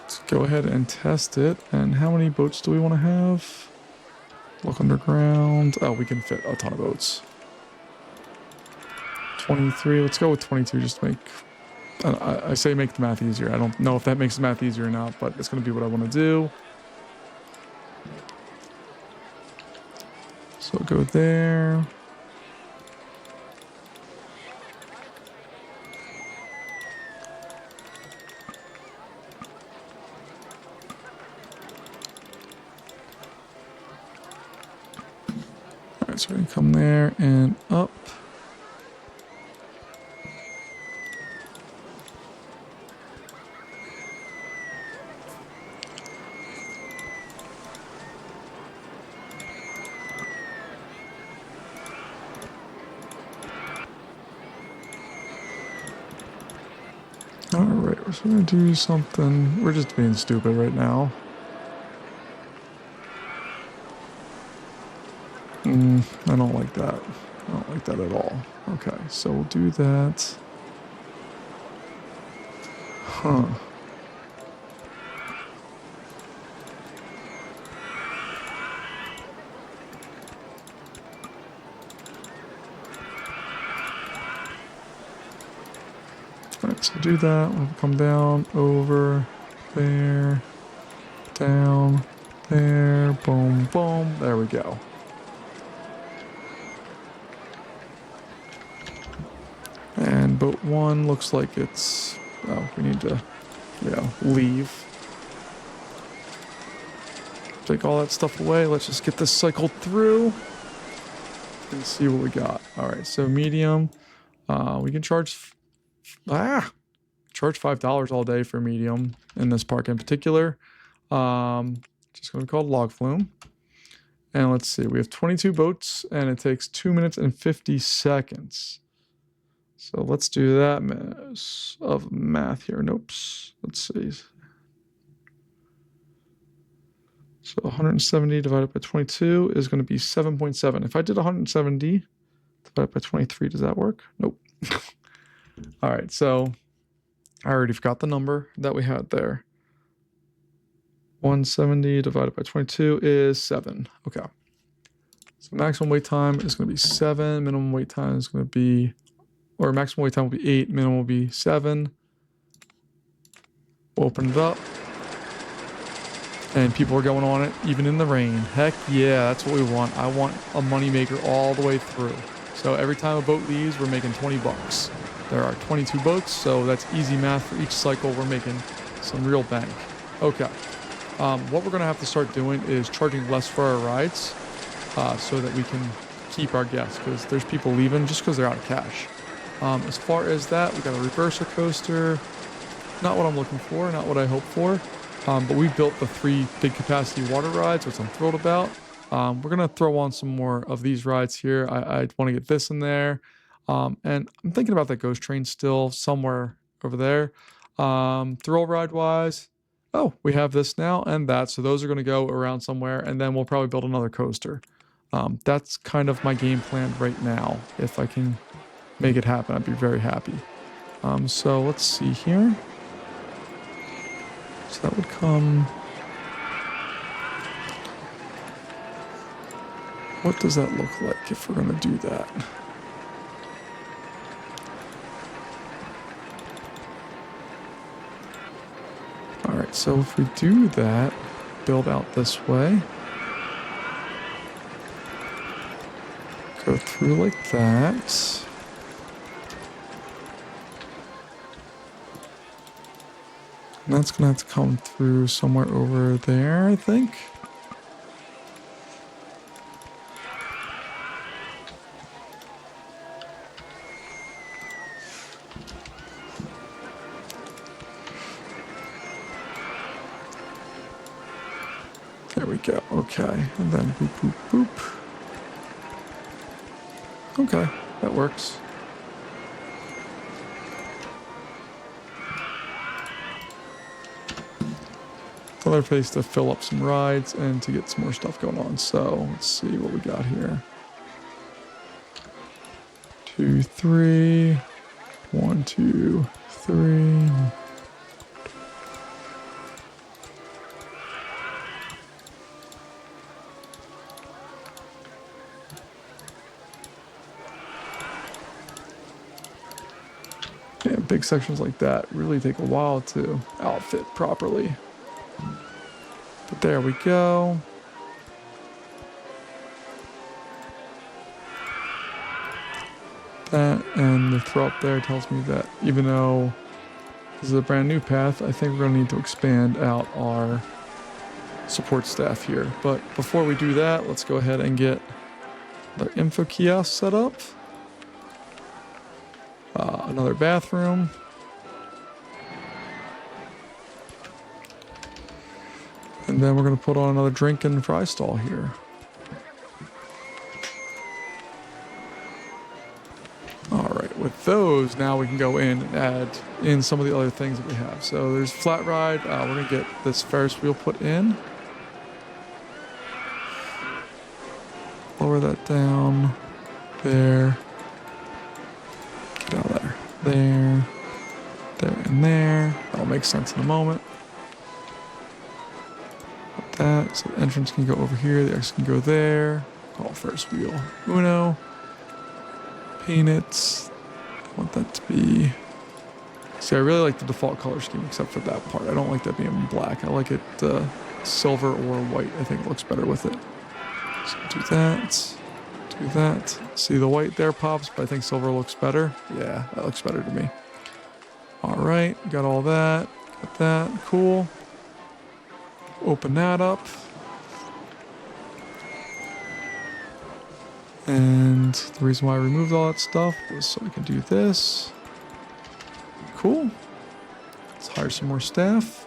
Let's go ahead and test it. And how many boats do we want to have? Look underground. Oh, we can fit a ton of boats. 23. Let's go with 22 just to make... I say make the math easier. I don't know if that makes the math easier or not, but it's going to be what I want to do. So I'll go there. Alright, so we're going to come there and up. Alright, so we're going to do something. We're just being stupid right now. I don't like that. I don't like that at all. Okay, so we'll do that. Huh. Alright, so do that. We'll come down, over, there, down, there, boom, boom. There we go. And boat 1 looks like it's... Oh, we need to, leave. Take all that stuff away. Let's just get this cycled through and see what we got. All right, so medium. We can charge $5 all day for medium in this park in particular. Just going to be called log flume. And let's see, we have 22 boats and it takes 2 minutes and 50 seconds. So let's do that of math here. Nope. Let's see. So 170 divided by 22 is going to be 7.7. If I did 170 divided by 23, does that work? Nope. All right, so I already forgot the number that we had there. 170 divided by 22 is 7. Okay. So maximum wait time is going to be 7. Minimum wait time is going to be... Or maximum wait time will be 8, minimum will be 7. We'll open it up. And people are going on it, even in the rain. Heck yeah, that's what we want. I want a moneymaker all the way through. So every time a boat leaves, we're making 20 bucks. There are 22 boats, so that's easy math for each cycle. We're making some real bank. Okay. What we're going to have to start doing is charging less for our rides so that we can keep our guests, because there's people leaving just because they're out of cash. As far as that, we got a reverser coaster. Not what I'm looking for, not what I hope for. But we built the 3 big capacity water rides, which I'm thrilled about. We're going to throw on some more of these rides here. I want to get this in there. And I'm thinking about that ghost train still somewhere over there. Thrill ride wise, oh, we have this now and that. So those are going to go around somewhere, and then we'll probably build another coaster. That's kind of my game plan right now. If I can make it happen, I'd be very happy. So let's see here. So that would come... What does that look like if we're going to do that? All right, so if we do that, build out this way. Go through like that. And that's going to have to come through somewhere over there, I think. There we go. Okay. And then boop, boop, boop. Okay. That works. Another place to fill up some rides and to get some more stuff going on. So let's see what we got here. 2, 3. 1, 2, 3. Yeah, big sections like that really take a while to outfit properly. But there we go. That and the throw up there tells me that even though this is a brand new path, I think we're going to need to expand out our support staff here. But before we do that, let's go ahead and get the info kiosk set up. Another bathroom. And then we're going to put on another drink and fry stall here. All right, with those, now we can go in and add in some of the other things that we have. So there's flat ride. We're going to get this Ferris wheel put in. Lower that down. There. Get out there. There. There and there. That'll make sense in a moment. Put that. So the entrance can go over here. The exit can go there. Call Ferris wheel Uno. Paint it. I want that to be... See, I really like the default color scheme except for that part. I don't like that being black. I like it silver or white. I think it looks better with it. So do that. Do that. See, the white there pops, but I think silver looks better. Yeah, that looks better to me. All right, got all that. Got that. Cool. Open that up. And the reason why I removed all that stuff was so we can do this. Cool. Let's hire some more staff.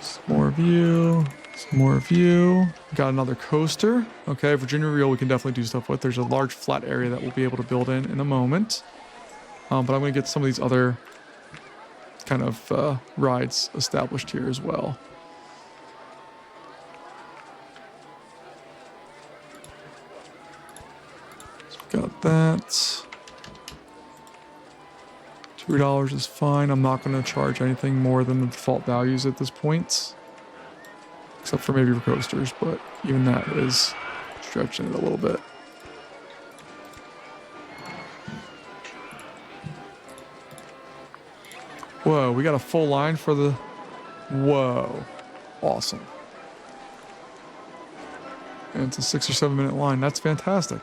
Some more view. Some more view. Got another coaster. Okay, Virginia Reel we can definitely do stuff with. There's a large flat area that we'll be able to build in a moment. But I'm going to get some of these other kind of rides established here as well. Got that. $2 is fine. I'm not going to charge anything more than the default values at this point. Except for maybe for coasters, but even that is stretching it a little bit. Whoa, we got a full line for the... Whoa. Awesome. And it's a 6 or 7 minute line. That's fantastic.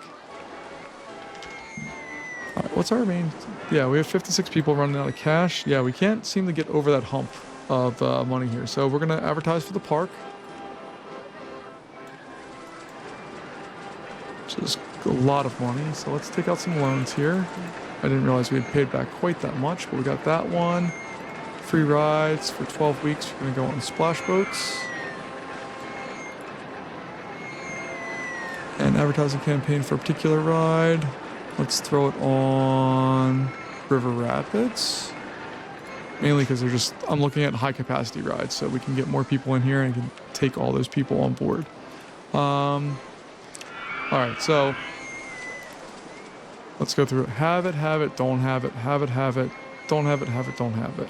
what's our main? Yeah, we have 56 people running out of cash. Yeah, we can't seem to get over that hump of money here. So we're going to advertise for the park. Which is a lot of money. So let's take out some loans here. I didn't realize we had paid back quite that much, but we got that one. Free rides for 12 weeks. We're going to go on splash boats. And advertising campaign for a particular ride. Let's throw it on River Rapids. Mainly because I'm looking at high capacity rides, so we can get more people in here and can take all those people on board. All right, so let's go through it. Have it, don't have it, have it, don't have it, don't have it.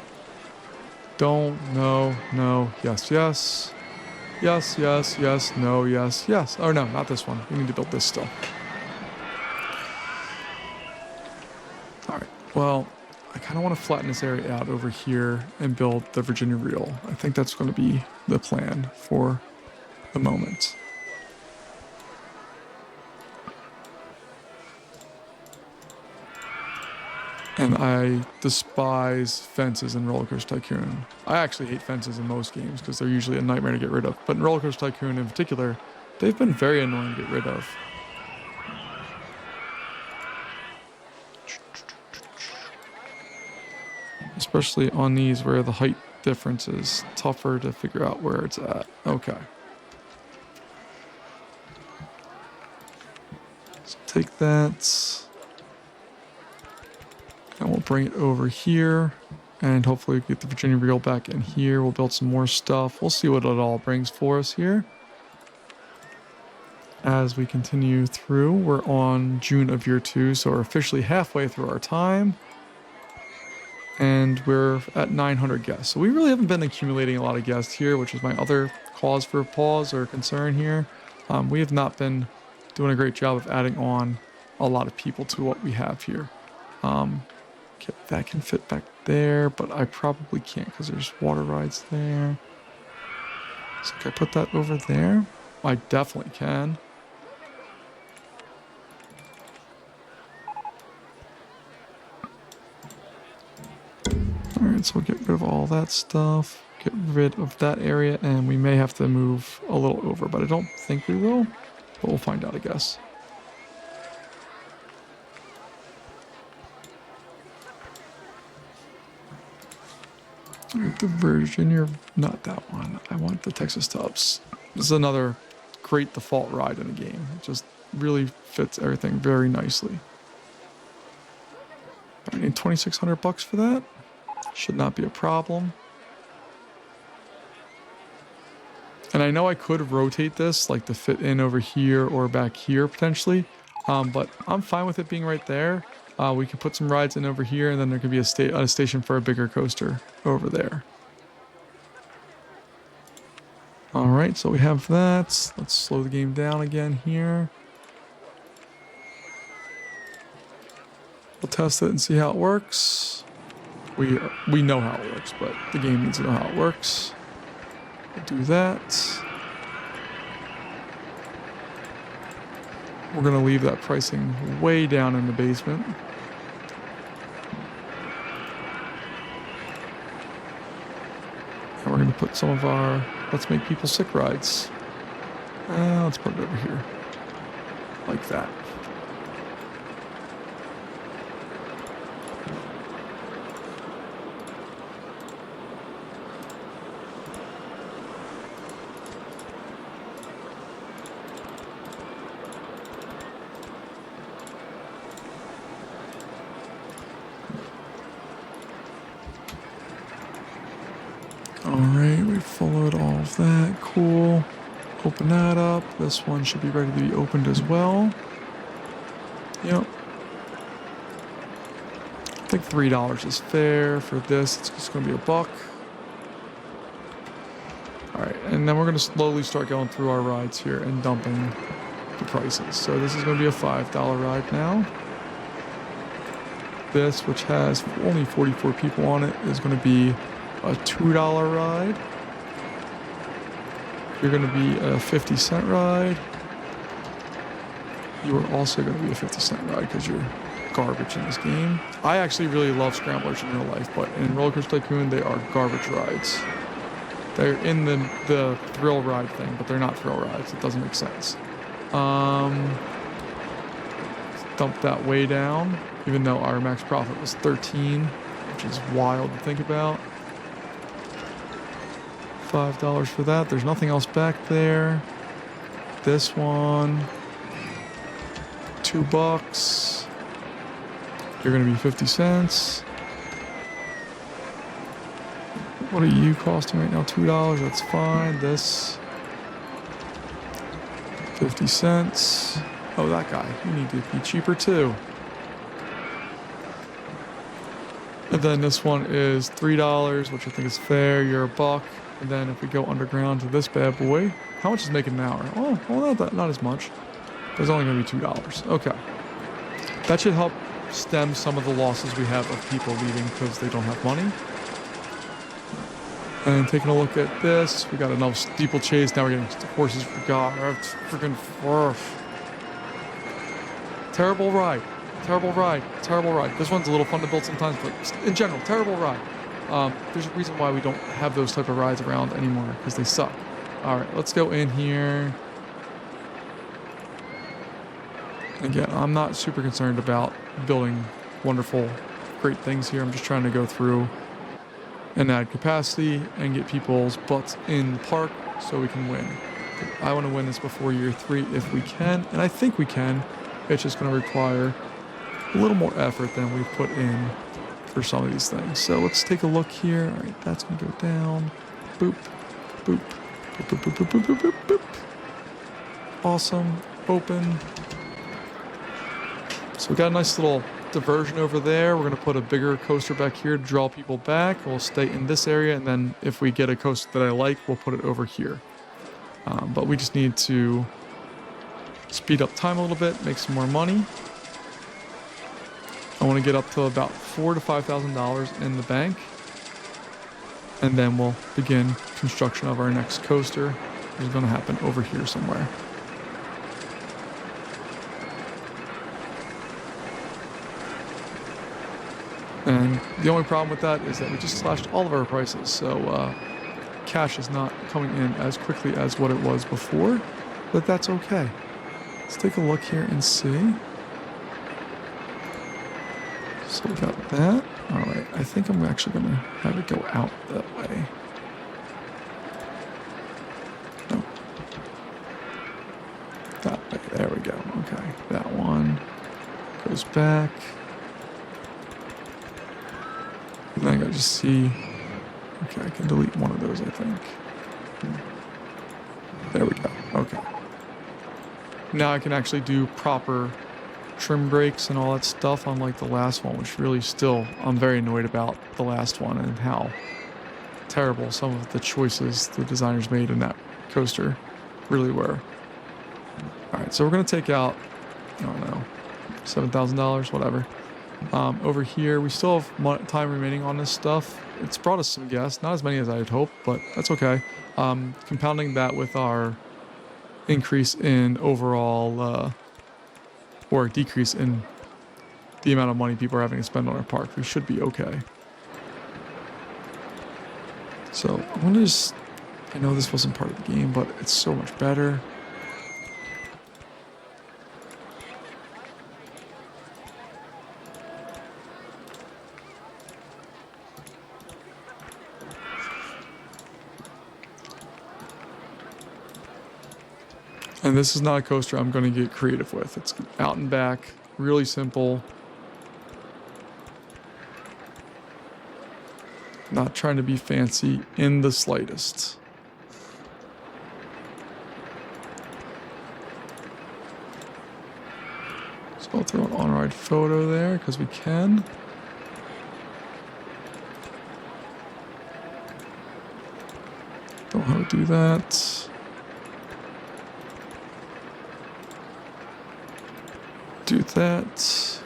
Don't, no, yes, yes. Yes, yes, yes, no, yes, yes. Oh no, not this one. We need to build this still. All right, well, I kind of want to flatten this area out over here and build the Virginia Reel. I think that's going to be the plan for the moment. And I despise fences in Roller Coaster Tycoon. I actually hate fences in most games because they're usually a nightmare to get rid of. But in Roller Coaster Tycoon in particular, they've been very annoying to get rid of. Especially on these where the height difference is tougher to figure out where it's at. Okay. So take that. And we'll bring it over here. And hopefully get the Virginia Reel back in here. We'll build some more stuff. We'll see what it all brings for us here. As we continue through, we're on June of year 2, so we're officially halfway through our time. And we're at 900 guests. So we really haven't been accumulating a lot of guests here, which is my other cause for pause or concern here. We have not been doing a great job of adding on a lot of people to what we have here. That can fit back there, but I probably can't because there's water rides there. So can I put that over there? I definitely can. Alright, so we'll get rid of all that stuff. Get rid of that area, and we may have to move a little over, but I don't think we will. But we'll find out, I guess. The Virginia, not that one. I want the Texas Tubs. This is another great default ride in a game. It just really fits everything very nicely. I need $2,600 for that. Should not be a problem. And I know I could rotate this, like to fit in over here or back here potentially, but I'm fine with it being right there. We can put some rides in over here, and then there could be a station for a bigger coaster over there. All right, so we have that. Let's slow the game down again here. We'll test it and see how it works. We know how it works, but the game needs to know how it works. We'll do that. We're going to leave that pricing way down in the basement. And we're going to put some of our Let's Make People Sick rides. Let's put it over here. Like that. Alright, we followed all of that. Cool. Open that up. This one should be ready to be opened as well. Yep. I think $3 is fair for this. It's just going to be $1. Alright, and then we're going to slowly start going through our rides here and dumping the prices. So this is going to be a $5 ride now. This, which has only 44 people on it, is going to be a $2 ride. You're going to be a 50-cent ride. You are also going to be a 50-cent ride because you're garbage in this game. I actually really love scramblers in real life, but in Roller Coaster Tycoon, they are garbage rides. They're in the thrill ride thing, but they're not thrill rides. It doesn't make sense. Dump that way down, even though our max profit was 13, which is wild to think about. $5 for that. There's nothing else back there. This one, $2. You're gonna be 50 cents. What are you costing right now? $2, that's fine. This, 50 cents. Oh, that guy, you need to be cheaper too. And then this one is $3, which I think is fair. You're $1. And then if we go underground to this bad boy, how much is making an hour? Oh, well, not as much. There's only going to be $2. Okay. That should help stem some of the losses we have of people leaving because they don't have money. And taking a look at this, we got another steeplechase. Now we're getting horses for God. That's freaking worse. Terrible ride. Terrible ride. Terrible ride. This one's a little fun to build sometimes, but in general, terrible ride. There's a reason why we don't have those type of rides around anymore, because they suck. All right, let's go in here. Again, I'm not super concerned about building wonderful, great things here. I'm just trying to go through and add capacity and get people's butts in the park so we can win. I want to win this before year 3 if we can, and I think we can. It's just going to require a little more effort than we've put in for some of these things. So let's take a look here. All right, that's going to go down. Boop, boop, boop, boop, boop, boop, boop, boop, boop. Awesome. Open. So we got a nice little diversion over there. We're going to put a bigger coaster back here to draw people back. We'll stay in this area, and then if we get a coaster that I like, we'll put it over here. But we just need to speed up time a little bit, make some more money. I want to get up to about $4,000 to $5,000 in the bank, and then we'll begin construction of our next coaster, which is going to happen over here somewhere. And the only problem with that is that we just slashed all of our prices, so cash is not coming in as quickly as what it was before, but that's okay. Let's take a look here and see. So we got that. All right, I think I'm actually going to have it go out that way. No. That way, there we go. Okay, that one goes back. And then I gotta just see. Okay, I can delete one of those, I think. There we go. Okay. Now I can actually do proper trim brakes and all that stuff, unlike the last one, which really still, I'm very annoyed about the last one and how terrible some of the choices the designers made in that coaster really were. Alright, so we're gonna take out, I don't know, $7,000, whatever. Over here, we still have time remaining on this stuff. It's brought us some guests, not as many as I had hoped, but that's okay. Compounding that with our increase in overall, or decrease in the amount of money people are having to spend on our park, we should be okay. So, I'm gonna just, I know this wasn't part of the game, but it's so much better. And this is not a coaster I'm going to get creative with. It's out and back, really simple. Not trying to be fancy in the slightest. So I'll throw an on-ride photo there because we can. Don't know how to do that. Do that.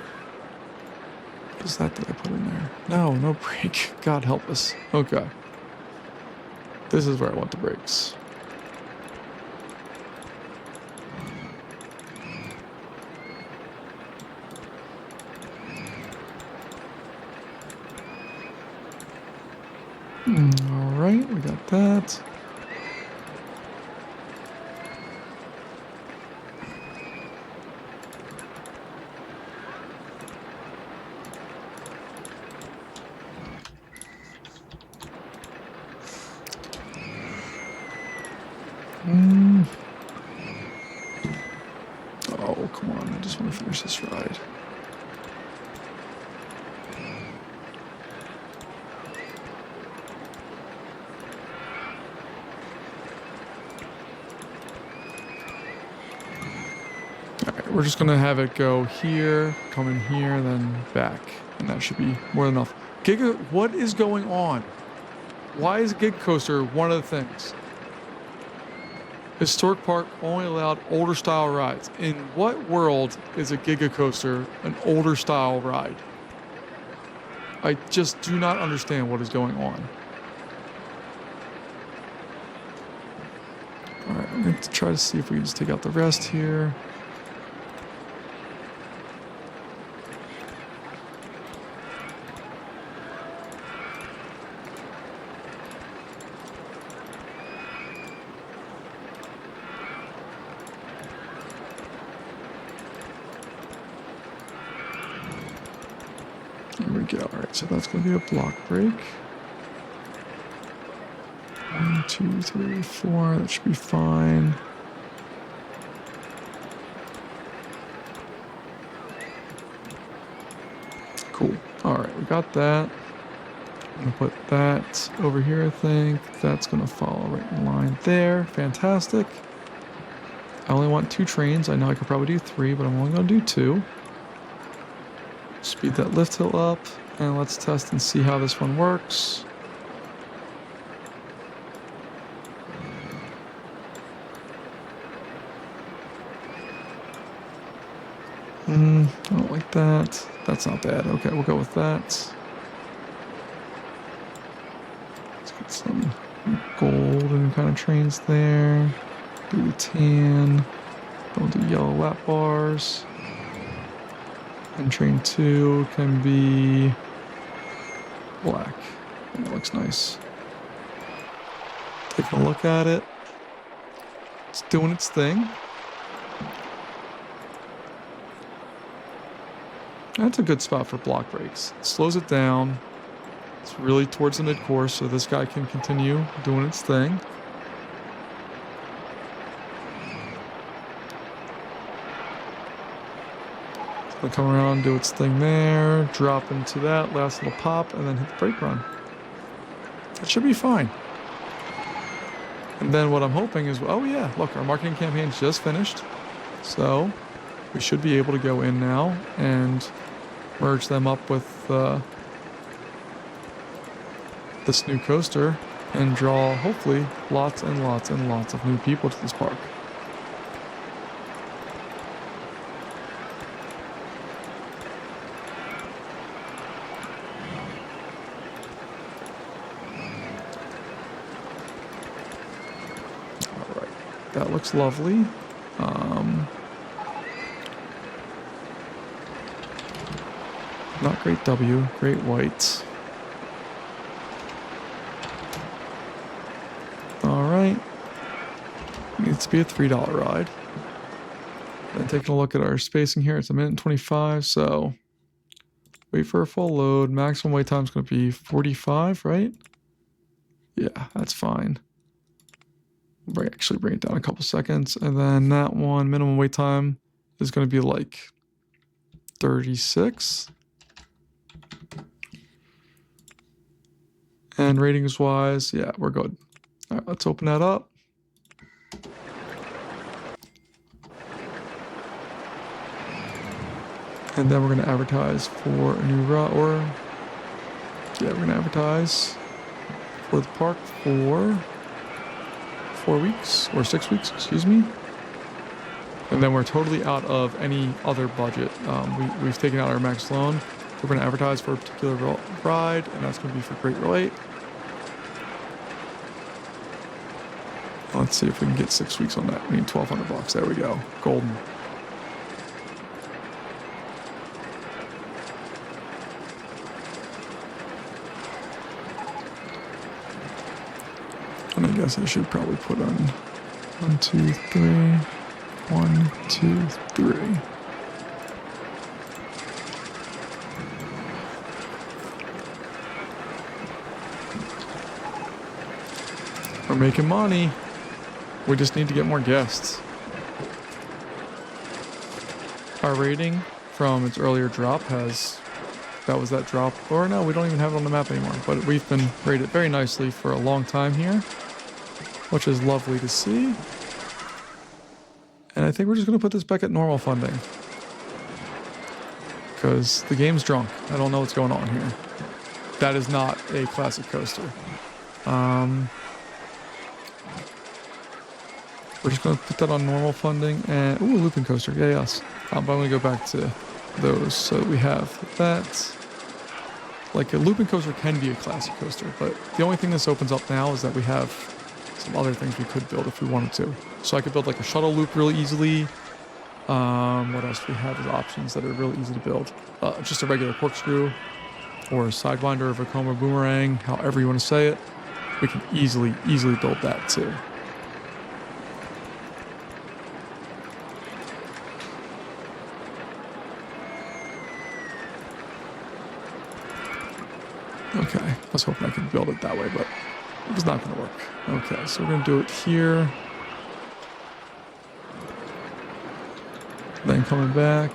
What is that I put in there? No brake. God help us. Okay. This is where I want the brakes. All right, we got that. Oh, come on. I just want to finish this ride. All right, we're just going to have it go here, come in here, then back. And that should be more than enough. What is going on? Why is Gig Coaster one of the things? Historic Park only allowed older style rides. In what world is a Giga Coaster an older style ride? I just do not understand what is going on. All right, I'm going to try to see if we can just take out the rest here. Here we go. All right, so that's going to be a block break. 1, 2, 3, 4. That should be fine. Cool. All right, we got that. I'm going to put that over here, I think. That's going to follow right in line there. Fantastic. I only want 2 trains. I know I could probably do 3, but I'm only going to do 2. Speed that lift hill up, and let's test and see how this one works. I don't like that. That's not bad. Okay, we'll go with that. Let's get some golden kind of trains there. Do the tan. Don't do yellow lap bars. And train 2 can be black. That looks nice. Taking a look at it. It's doing its thing. That's a good spot for block breaks. It slows it down. It's really towards the mid-course, so this guy can continue doing its thing. It'll come around, do its thing there, drop into that last little pop, and then hit the brake run. That should be fine. And then what I'm hoping is, oh yeah, look, our marketing campaign's just finished. So we should be able to go in now and merge them up with this new coaster and draw, hopefully, lots and lots and lots of new people to this park. That looks lovely. Not great W, great white. All right. Needs to be a $3 ride. Then taking a look at our spacing here, it's 1 minute and 25. So wait for a full load. Maximum wait time is going to be 45, right? Yeah, that's fine. Actually bring it down a couple seconds, and then that one minimum wait time is going to be like 36. And ratings wise, yeah, we're good. All right, let's open that up. And then we're going to advertise for a new route, or yeah, we're going to advertise for the park for 4 weeks or 6 weeks, excuse me. And then we're totally out of any other budget. We've taken out our max loan. We're going to advertise for a particular ride, and that's going to be for Great Relate. Let's see if we can get 6 weeks on that. We need $1,200. There we go. Golden. guess I should probably put on 1, 2, 3. 1, 2, 3. We're making money. We just need to get more guests. Our rating from its earlier drop has... That was that drop. Or no, we don't even have it on the map anymore. But we've been rated very nicely for a long time here, which is lovely to see. And I think we're just going to put this back at normal funding. Because the game's drunk. I don't know what's going on here. That is not a classic coaster. We're just going to put that on normal funding. And ooh, looping coaster. Yeah, yes. But I'm going to go back to those so that we have that. Like a looping coaster can be a classic coaster, but the only thing this opens up now is that we have some other things we could build if we wanted to. So I could build like a shuttle loop really easily. What else do we have as options that are really easy to build? Just a regular corkscrew or a sidewinder or Vekoma boomerang, however you want to say it. We can easily build that too. Okay, I was hoping I could build it that way, but it was not going to work. Okay, so we're going to do it here. Then coming back.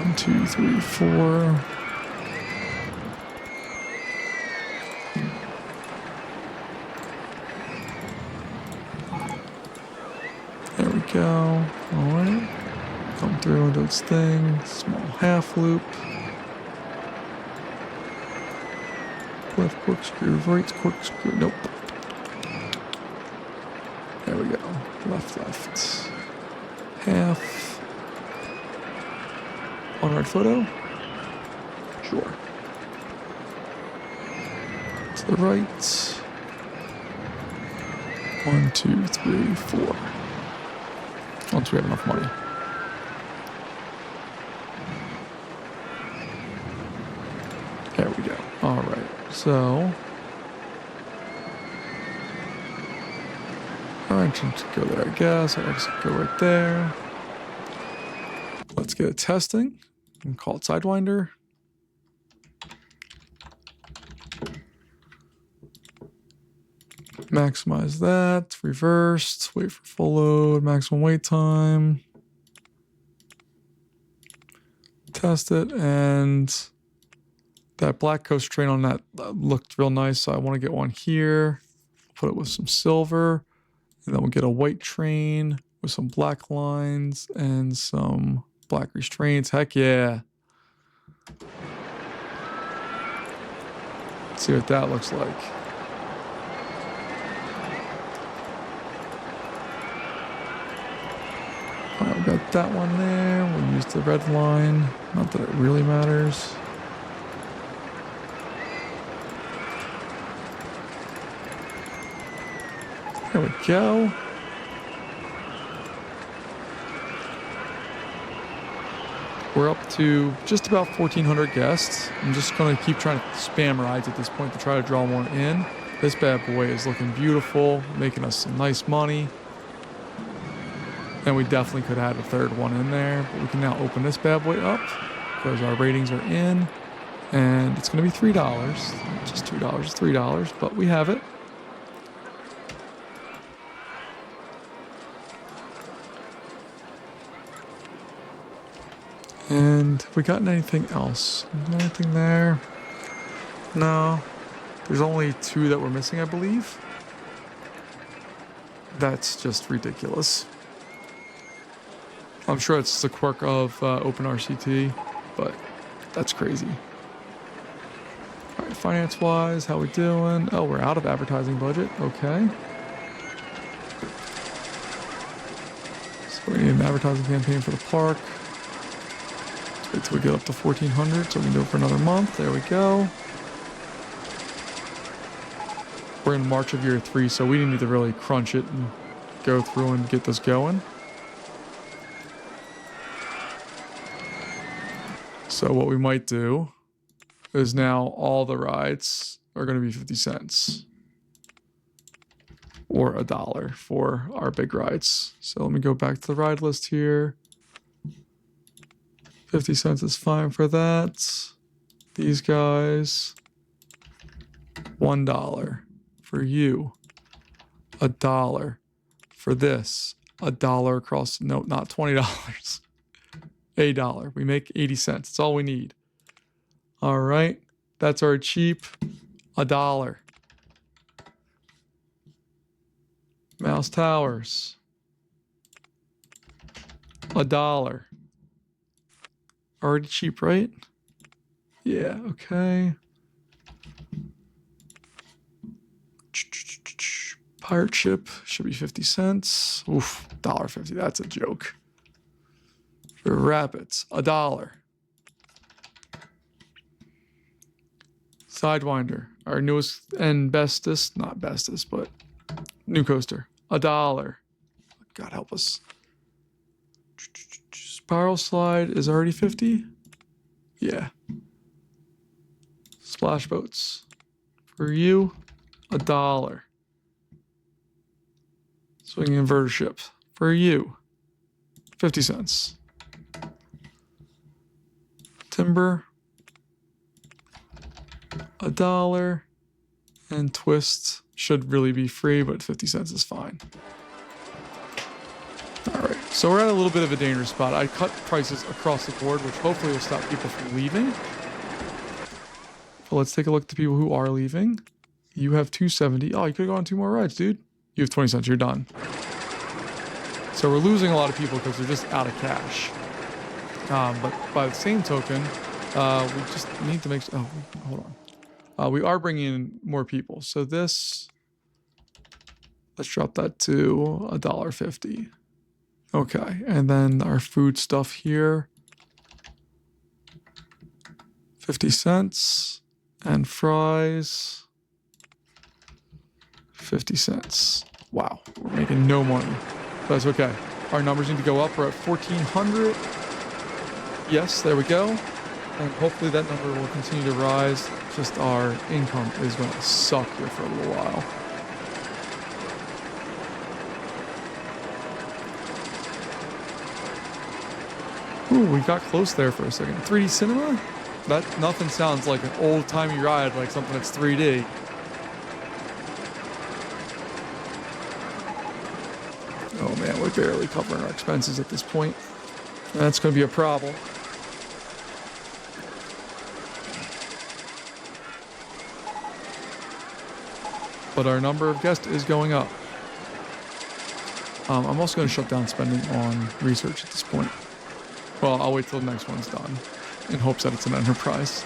1, 2, 3, 4. There we go. All right. Come through and do its thing. Small half loop. Left corkscrew, right corkscrew, nope. There we go. Left. Half. On right photo? Sure. To the right. 1, 2, 3, 4. Once we have enough money. There we go. All right. So, our entrance could go there, I guess. Our exit could go right there. Let's get it testing and call it Sidewinder. Maximize that. Reversed. Wait for full load. Maximum wait time. Test it, and that black coaster train on that looked real nice, so I want to get one here. Put it with some silver, and then we'll get a white train with some black lines and some black restraints. Heck yeah. Let's see what that looks like. All right, we got that one there. We'll use the red line. Not that it really matters. There we go. We're up to just about 1,400 guests. I'm just going to keep trying to spam rides at this point to try to draw more in. This bad boy is looking beautiful, making us some nice money. And we definitely could add a third one in there, but we can now open this bad boy up because our ratings are in. And it's going to be $3. Just $2, it's $3, but we have it. And have we gotten anything else? Anything there? No. There's only 2 that we're missing, I believe. That's just ridiculous. I'm sure it's the quirk of Open RCT, but that's crazy. All right, finance-wise, how we doing? Oh, we're out of advertising budget. Okay. So we need an advertising campaign for the park. Wait till we get up to 1,400 so we can do it for another month. There we go. We're in March of year 3, so we need to really crunch it and go through and get this going. So what we might do is now all the rides are going to be 50 cents. Or $1 for our big rides. So let me go back to the ride list here. 50 cents is fine for that. These guys, $1 for you. $1 for this. $1 across, no, not $20. $1. We make 80 cents. That's all we need. All right. That's our cheap. $1. Mouse Towers. $1. Already cheap, right? Yeah, okay. Pirate Ship should be 50 cents. Oof, $1.50. That's a joke. Rapids, $1. Sidewinder, our newest and bestest, not bestest, but new coaster, $1. God help us. Spiral Slide is already 50. Yeah. Splash Boats for you, $1. Swinging Inverter Ship for you, 50 cents. Timber, $1. And Twist should really be free, but 50 cents is fine. All right, so we're at a little bit of a dangerous spot. I cut prices across the board, which hopefully will stop people from leaving. But let's take a look at the people who are leaving. You have 270. Oh, you could have gone 2 more rides, dude. You have 20 cents. You're done. So we're losing a lot of people because they're just out of cash. But by the same token, we just need to make sure. Oh, hold on. We are bringing in more people. So this, let's drop that to $1.50. Okay, and then our food stuff here, 50 cents, and fries, 50 cents. Wow, we're making no money. That's okay. Our numbers need to go up. We're at 1,400. Yes, there we go. And hopefully that number will continue to rise. Just our income is going to suck here for a little while. Ooh, we got close there for a second. 3D cinema? That nothing sounds like an old-timey ride, like something that's 3D. Oh man, we're barely covering our expenses at this point. That's going to be a problem. But our number of guests is going up. I'm also going to shut down spending on research at this point. Well, I'll wait till the next one's done in hopes that it's an enterprise.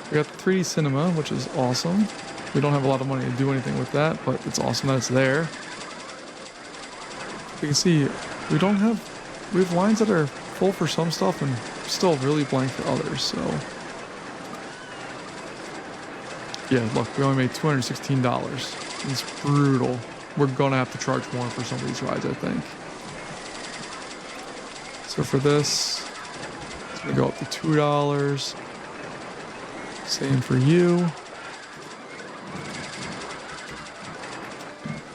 We got the 3D cinema, which is awesome. We don't have a lot of money to do anything with that, but it's awesome that it's there. You can see we have lines that are full for some stuff and still really blank for others, so. Yeah, look, we only made $216. It's brutal. We're gonna have to charge more for some of these rides, I think. So for this, it's gonna go up to $2. Same for you.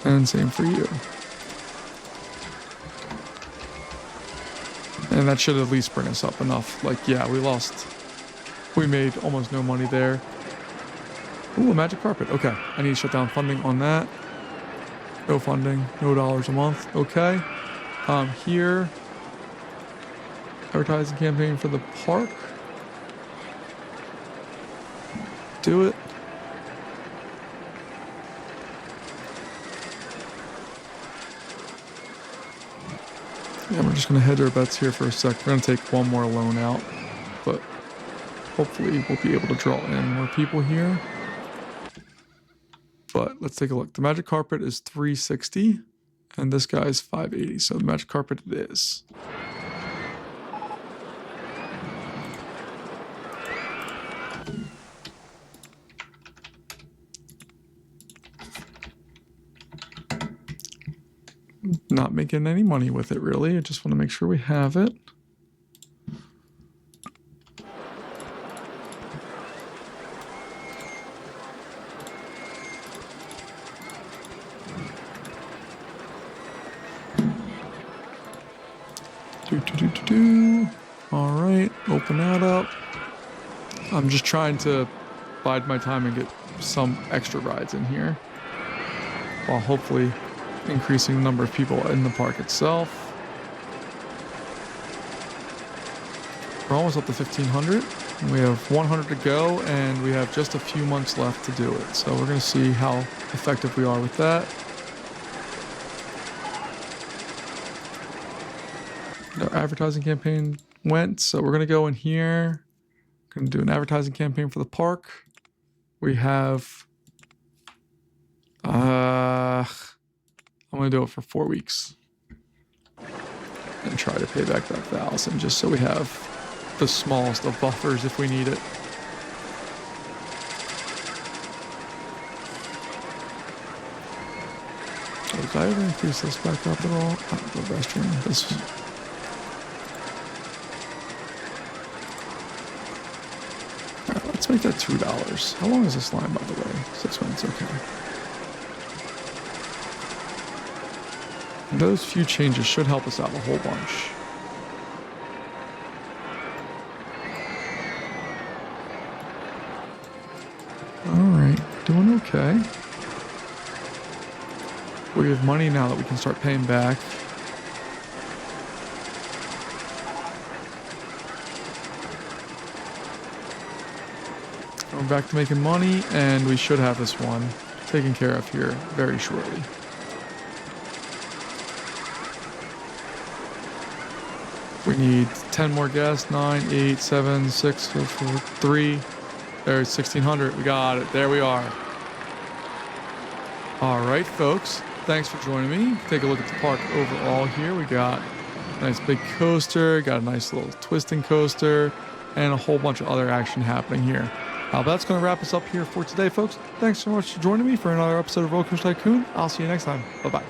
And same for you. And that should at least bring us up enough. Like, yeah, we made almost no money there. Ooh, a magic carpet. Okay, I need to shut down funding on that. No funding, no dollars a month. Okay. Here, advertising campaign for the park. Do it. Yeah, we're just gonna hedge our bets here for a sec. We're gonna take one more loan out, but hopefully we'll be able to draw in more people here. But let's take a look. The magic carpet is $360, and this guy is $580. So the magic carpet it is. Not making any money with it, really. I just want to make sure we have it. All right, open that up. I'm just trying to bide my time and get some extra rides in here, while hopefully increasing the number of people in the park itself. We're almost up to 1,500. We have 100 to go, and we have just a few months left to do it. So we're going to see how effective we are with that. Our advertising campaign went, so we're going to go in here. Going to do an advertising campaign for the park. We have... I'm going to do it for 4 weeks. And try to pay back that 1,000 just so we have the smallest of buffers if we need it. Oh, did I ever increase this back up at all? The restroom. This is... Alright, let's make that $2. How long is this line, by the way? 6 minutes, okay. And those few changes should help us out a whole bunch. Alright, doing okay. We have money now that we can start paying back. We're back to making money, and we should have this one taken care of here very shortly. We need 10 more guests. 9, 8, 7, 6, 4, 3. There's 1,600. We got it. There we are. All right, folks. Thanks for joining me. Take a look at the park overall here. We got a nice big coaster, got a nice little twisting coaster, and a whole bunch of other action happening here. That's going to wrap us up here for today, folks. Thanks so much for joining me for another episode of Roller Coaster Tycoon. I'll see you next time. Bye-bye.